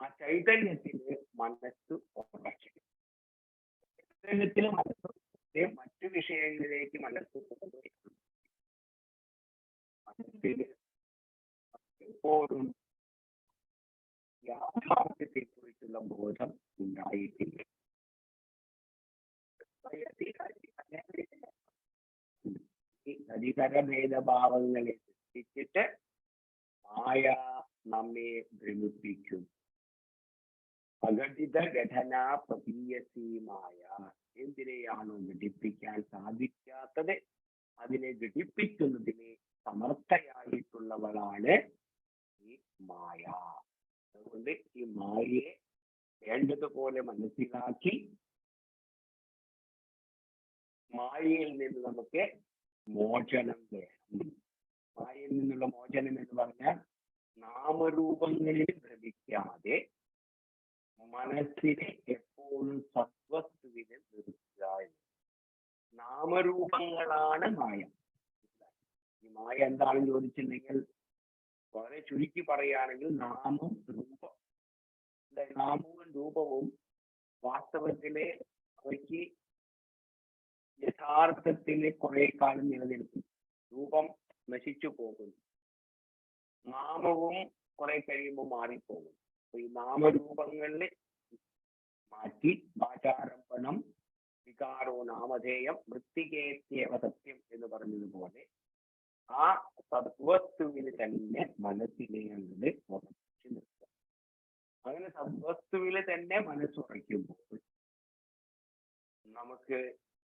ആ ചൈതന്യത്തിന് മനസ്സ് ഉറച്ചു. ചൈതന്യത്തിന് മനസ്സ് മറ്റു വിഷയങ്ങളിലേക്ക് മനസ്സ് മനസ്സിൽ എപ്പോഴും യാഥാർത്ഥ്യത്തെ കുറിച്ചുള്ള ബോധം ഉണ്ടായിട്ടില്ല. അധികര ഭേദഭാവങ്ങളെ സൃഷ്ടിച്ചിട്ട് മായ നമ്മെ ഭ്രമിപ്പിക്കും. അഘടിത ഘടന പ്രതീയസീമായ, എന്തിനെയാണോ ഘടിപ്പിക്കാൻ സാധിക്കാത്തത് അതിനെ ഘടിപ്പിക്കുന്നതിന് സമർത്ഥയായിട്ടുള്ളവളാണ് ഈ മായ. അതുകൊണ്ട് ഈ മായയെ വേണ്ടതുപോലെ മനസ്സിലാക്കി മായയിൽ നിന്ന് നമുക്ക് മോചനം വേണം. മായയിൽ നിന്നുള്ള മോചനം എന്ന് പറഞ്ഞാൽ നാമരൂപങ്ങളിൽ ഭ്രമിക്കാതെ മനസ്സിനെ എപ്പോഴും സത്വസ്തുവിനെ നിർത്തുക. നാമരൂപങ്ങളാണ് മായ. ഈ മായ എന്താണെന്ന് ചോദിച്ചിട്ടുണ്ടെങ്കിൽ വളരെ ചുരുക്കി പറയുകയാണെങ്കിൽ നാമം രൂപം. നാമവും രൂപവും വാസ്തവത്തില് അവയ്ക്ക് യഥാർത്ഥത്തില് കുറെ കാലം നിലനിൽക്കും. രൂപം നശിച്ചു പോകുന്നു, നാമവും കുറെ കഴിയുമ്പോൾ മാറിപ്പോകും. ഈ നാമരൂപങ്ങളിൽ മാറ്റി വാചാരംഭണം വികാരോ നാമധേയം വൃത്തികേത്യവ സത്യം എന്ന് പറഞ്ഞതുപോലെ ആ സദ്വസ്തുവിന് തന്നെ മനസ്സിനെ ഉറച്ചു നിർത്തുക. അങ്ങനെ സദ്വസ്തുവില് തന്നെ മനസ്സുറയ്ക്കുമ്പോൾ നമുക്ക്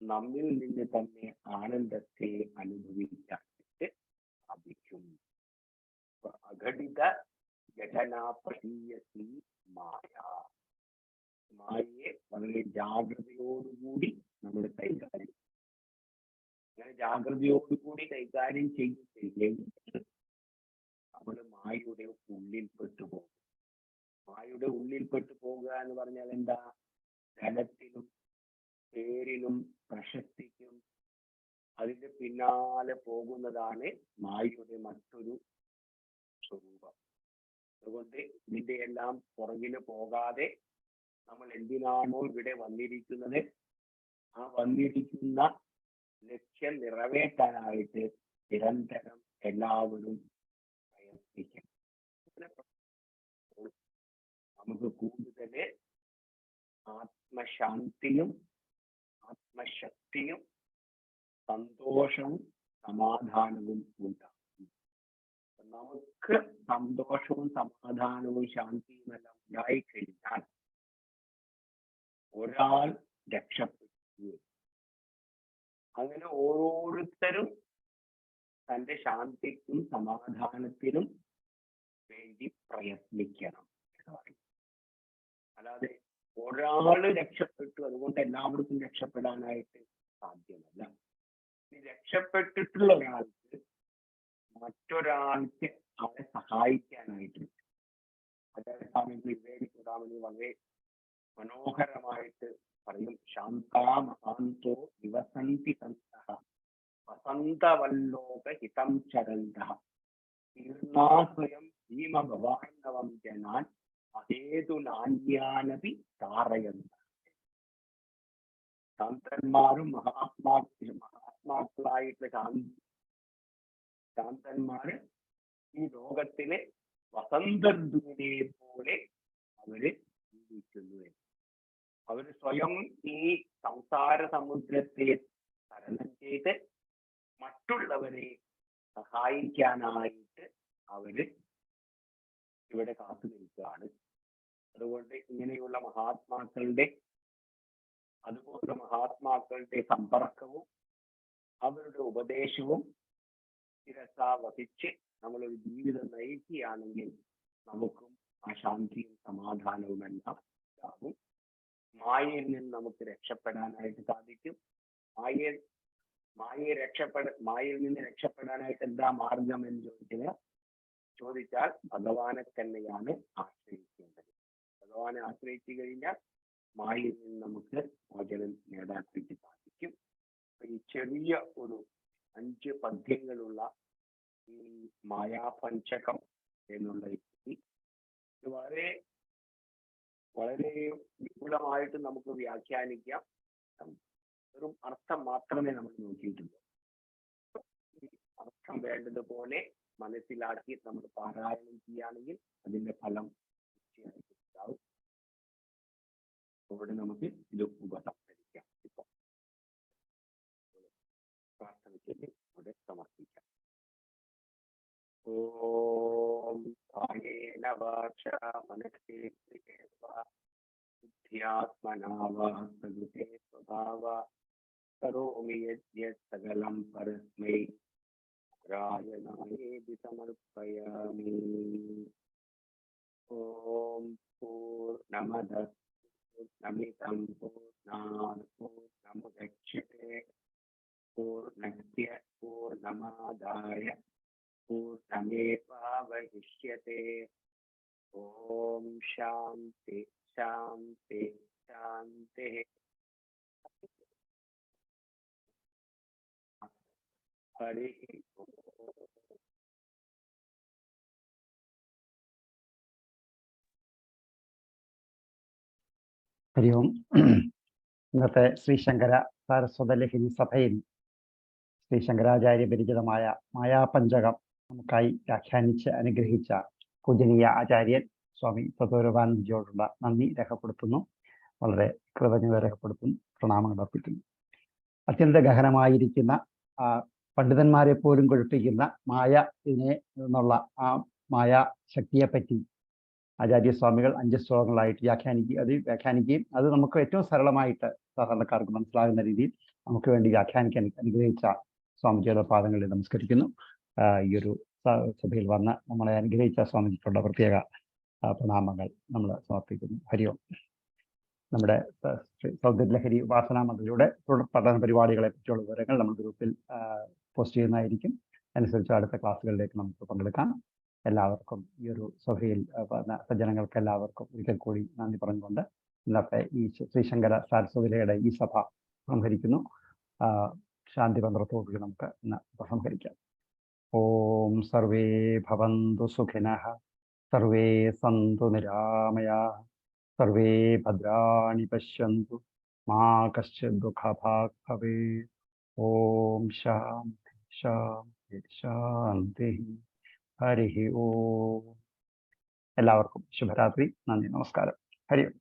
നമ്മിൽ നിന്ന് തന്നെ ആനന്ദത്തെ അനുഭവിക്കാനായിട്ട് സാധിക്കും. അഘടിത ഘടനാ പ്രതീയസി മായ. മായയെ വളരെ ജാഗ്രതയോടുകൂടി നമ്മൾ കൈകാര്യം, അങ്ങനെ ജാഗ്രതയോടുകൂടി കൈകാര്യം ചെയ്തില്ലെങ്കിൽ നമ്മൾ മായയുടെ ഉള്ളിൽപ്പെട്ടു പോകും. മായയുടെ ഉള്ളിൽപ്പെട്ടു പോകുക എന്ന് പറഞ്ഞാൽ എന്താ? ധനത്തിലും പേരിലും പ്രശസ്തിക്കും അതിന്റെ പിന്നാലെ പോകുന്നതാണ് മായയുടെ മറ്റൊരു സ്വരൂപം. അതുകൊണ്ട് ഇതിന്റെ എല്ലാം പുറകില് പോകാതെ നമ്മൾ എന്തിനാണോ ഇവിടെ വന്നിരിക്കുന്നത് ആ വന്നിരിക്കുന്ന ലക്ഷ്യം നിറവേറ്റാനായിട്ട് നിരന്തരം എല്ലാവരും പ്രയത്നിക്കണം. നമുക്ക് കൂടുതൽ ആത്മശാന്തിയും ആത്മശക്തിയും സന്തോഷവും സമാധാനവും ഉണ്ടാകും. നമുക്ക് സന്തോഷവും സമാധാനവും ശാന്തിയും എല്ലാം ഉണ്ടായിക്കഴിഞ്ഞാൽ ഒരാൾ രക്ഷപ്പെട്ടു. അങ്ങനെ ഓരോരുത്തരും തന്റെ ശാന്തിക്കും സമാധാനത്തിനും വേണ്ടി പ്രയത്നിക്കണം. അല്ലാതെ ഒരാള് രക്ഷപ്പെട്ടു അതുകൊണ്ട് എല്ലാവർക്കും രക്ഷപ്പെടാനായിട്ട് സാധ്യമല്ല. രക്ഷപ്പെട്ടിട്ടുള്ള ഒരാൾക്ക് മറ്റൊരാൾക്ക് അവരെ സഹായിക്കാനായിട്ട് അതായത് സ്വാമി വിവേകാനന്ദ വളരെ മനോഹരമായിട്ട് പറയും. ശാന്താമഹാന്തോ വിവസന്തി സന്തഃ വസന്തവല്ലോക ഹിതം ചരന്തഃ തീർണാസ്വയം ഭീമഭവാർണവം ജനാൻ അഹേതു നാന്യാനപി താരയന്ത. ശാന്തന്മാരും മഹാത്മാക്കളായിട്ടുള്ള ശാന്തന്മാര് ഈ ലോകത്തിലെ വസന്തർദുവിനെ പോലെ അവര് ജീവിച്ചു. അവർ സ്വയം ഈ സംസാര സമുദ്രത്തെ തരണം ചെയ്ത് മറ്റുള്ളവരെ സഹായിക്കാനായിട്ട് അവര് ഇവിടെ കാത്തു നിൽക്കുകയാണ്. അതുകൊണ്ട് ഇങ്ങനെയുള്ള മഹാത്മാക്കളുടെ സമ്പർക്കവും അവരുടെ ഉപദേശവും ശിരസ വഹിച്ച് നമ്മളൊരു ജീവിതം നയിക്കുകയാണെങ്കിൽ നമുക്കും ആ ശാന്തിയും സമാധാനവും എല്ലാം ഉണ്ടാകും. മായയിൽ നിന്ന് നമുക്ക് രക്ഷപ്പെടാനായിട്ട് സാധിക്കും. മായയിൽ നിന്ന് രക്ഷപ്പെടാനായിട്ട് എന്താ മാർഗം എന്ന് ചോദിച്ചാൽ ഭഗവാനെ തന്നെയാണ് ആശ്രയിക്കേണ്ടത്. ഭഗവാനെ ആശ്രയിച്ചു കഴിഞ്ഞാൽ മായയിൽ നിന്ന് നമുക്ക് മോചനം നേടാനായിട്ട് സാധിക്കും. ഈ ചെറിയ ഒരു 5 പദ്യങ്ങളുള്ള ഈ മായാപഞ്ചകം എന്നുള്ള വളരെ വളരെ വിപുലമായിട്ട് നമുക്ക് വ്യാഖ്യാനിക്കാം. വെറും അർത്ഥം മാത്രമേ നമ്മൾ നോക്കിയിട്ടുള്ളൂ. ഈ അർത്ഥം വേണ്ടതുപോലെ മനസ്സിലാക്കി നമ്മൾ പാരായണം ചെയ്യുകയാണെങ്കിൽ അതിന്റെ ഫലം തീർച്ചയായിട്ടും ഉണ്ടാവും. അവിടെ നമുക്ക് ഇത് ഉപസംഹരിക്കാം. ഇപ്പൊ പ്രാർത്ഥന ചെയ്ത് ഇവിടെ സമർപ്പിക്കാം. ഓം കായേന വാചാ മനസേന്ദ്രിയേർവാ ബുദ്ധ്യാത്മനാ വാ പ്രകൃതേ സ്വഭാവാ കരോമി യദ്യത് സകലം പരസ്മൈ നാരായണായേതി സമർപ്പയാമി. ഓം പൂർണ്ണമദഃ പൂർണ്ണമിദം പൂർണ്ണാത് പൂർണ്ണമുദച്യത്തെ പൂർണ്ണസ്യ പൂർണ്ണമാദായ പൂർണ്ണമേവാവശിഷ്യത്തെ. ഓം ശാന്തി ശാന്തി ശാന്തി. ഹരി ഓം. ഹരി ഓം. ഇന്നത്തെ ശ്രീശങ്കര സാരസ്വത ലഹരി സഭയിൽ ശ്രീ ശങ്കരാചാര്യ പരിചിതമായ മായാപഞ്ചകം നമുക്കായി വ്യാഖ്യാനിച്ച് അനുഗ്രഹിച്ച പൂജനീയ ആചാര്യൻ സ്വാമി തത്വരൂപാനന്ദജിയോടുള്ള നന്ദി രേഖപ്പെടുത്തുന്നു. വളരെ കൃതജ്ഞത രേഖപ്പെടുത്തുന്നു. പ്രണാമങ്ങൾ അർപ്പിക്കുന്നു. അത്യന്ത ഗഹനമായിരിക്കുന്ന പണ്ഡിതന്മാരെ പോലും കൊഴുപ്പിക്കുന്ന എന്നുള്ള ആ മായാ ശക്തിയെപ്പറ്റി ആചാര്യസ്വാമികൾ 5 ശ്ലോകങ്ങളായിട്ട് വ്യാഖ്യാനിക്കുകയും അത് നമുക്ക് ഏറ്റവും സരളമായിട്ട് സാധാരണക്കാർക്ക് മനസ്സിലാകുന്ന രീതിയിൽ നമുക്ക് വേണ്ടി വ്യാഖ്യാനിക്കാൻ അനുഗ്രഹിച്ച സ്വാമിജിയുടെ പാദങ്ങളിൽ നമസ്കരിക്കുന്നു. ഈ ഒരു സഭയിൽ വന്ന് നമ്മളെ അനുഗ്രഹിച്ച സ്വാമിജിക്കുള്ള പ്രത്യേക പ്രണാമങ്ങൾ നമ്മൾ സമർപ്പിക്കുന്നു. ഹരി ഓം. നമ്മുടെ സൗന്ദര്യലഹരി ഉപാസനാ മന്ത്രിയുടെ പഠന പരിപാടികളെ പറ്റിയുള്ള വിവരങ്ങൾ നമ്മൾ ഗ്രൂപ്പിൽ പോസ്റ്റ് ചെയ്യുന്നതായിരിക്കും. അനുസരിച്ച് അടുത്ത ക്ലാസ്സുകളിലേക്ക് നമുക്ക് പങ്കെടുക്കാം. എല്ലാവർക്കും ഈ ഒരു സഭയിൽ സജ്ജനങ്ങൾക്ക് എല്ലാവർക്കും ഒരിക്കൽ കൂടി നന്ദി പറഞ്ഞുകൊണ്ട് ഇന്നത്തെ ഈ ശ്രീശങ്കര സാരസ്വതലയുടെ ഈ സഭ സംഹരിക്കുന്നു. ശാന്തി മന്ത്രത്തോടുകൂടി നമുക്ക് ഇന്ന് ഉപസംഹരിക്കാം. ഓം സർവേ ഭവന്തു സുഖിനഃ സർവേ സന്തു നിരാമയാഃ സർവേ ഭദ്രാണി പശ്യന്തു മാ കശ്ചിത് ദുഃഖഭാഗ് ഭവേത്. ഓം ശാന്തി ശാന്തി ശാന്തി. ഹരി ഓം. എല്ലാവർക്കും ശുഭരാത്രി. നന്ദി, നമസ്കാരം. ഹരി ഓം.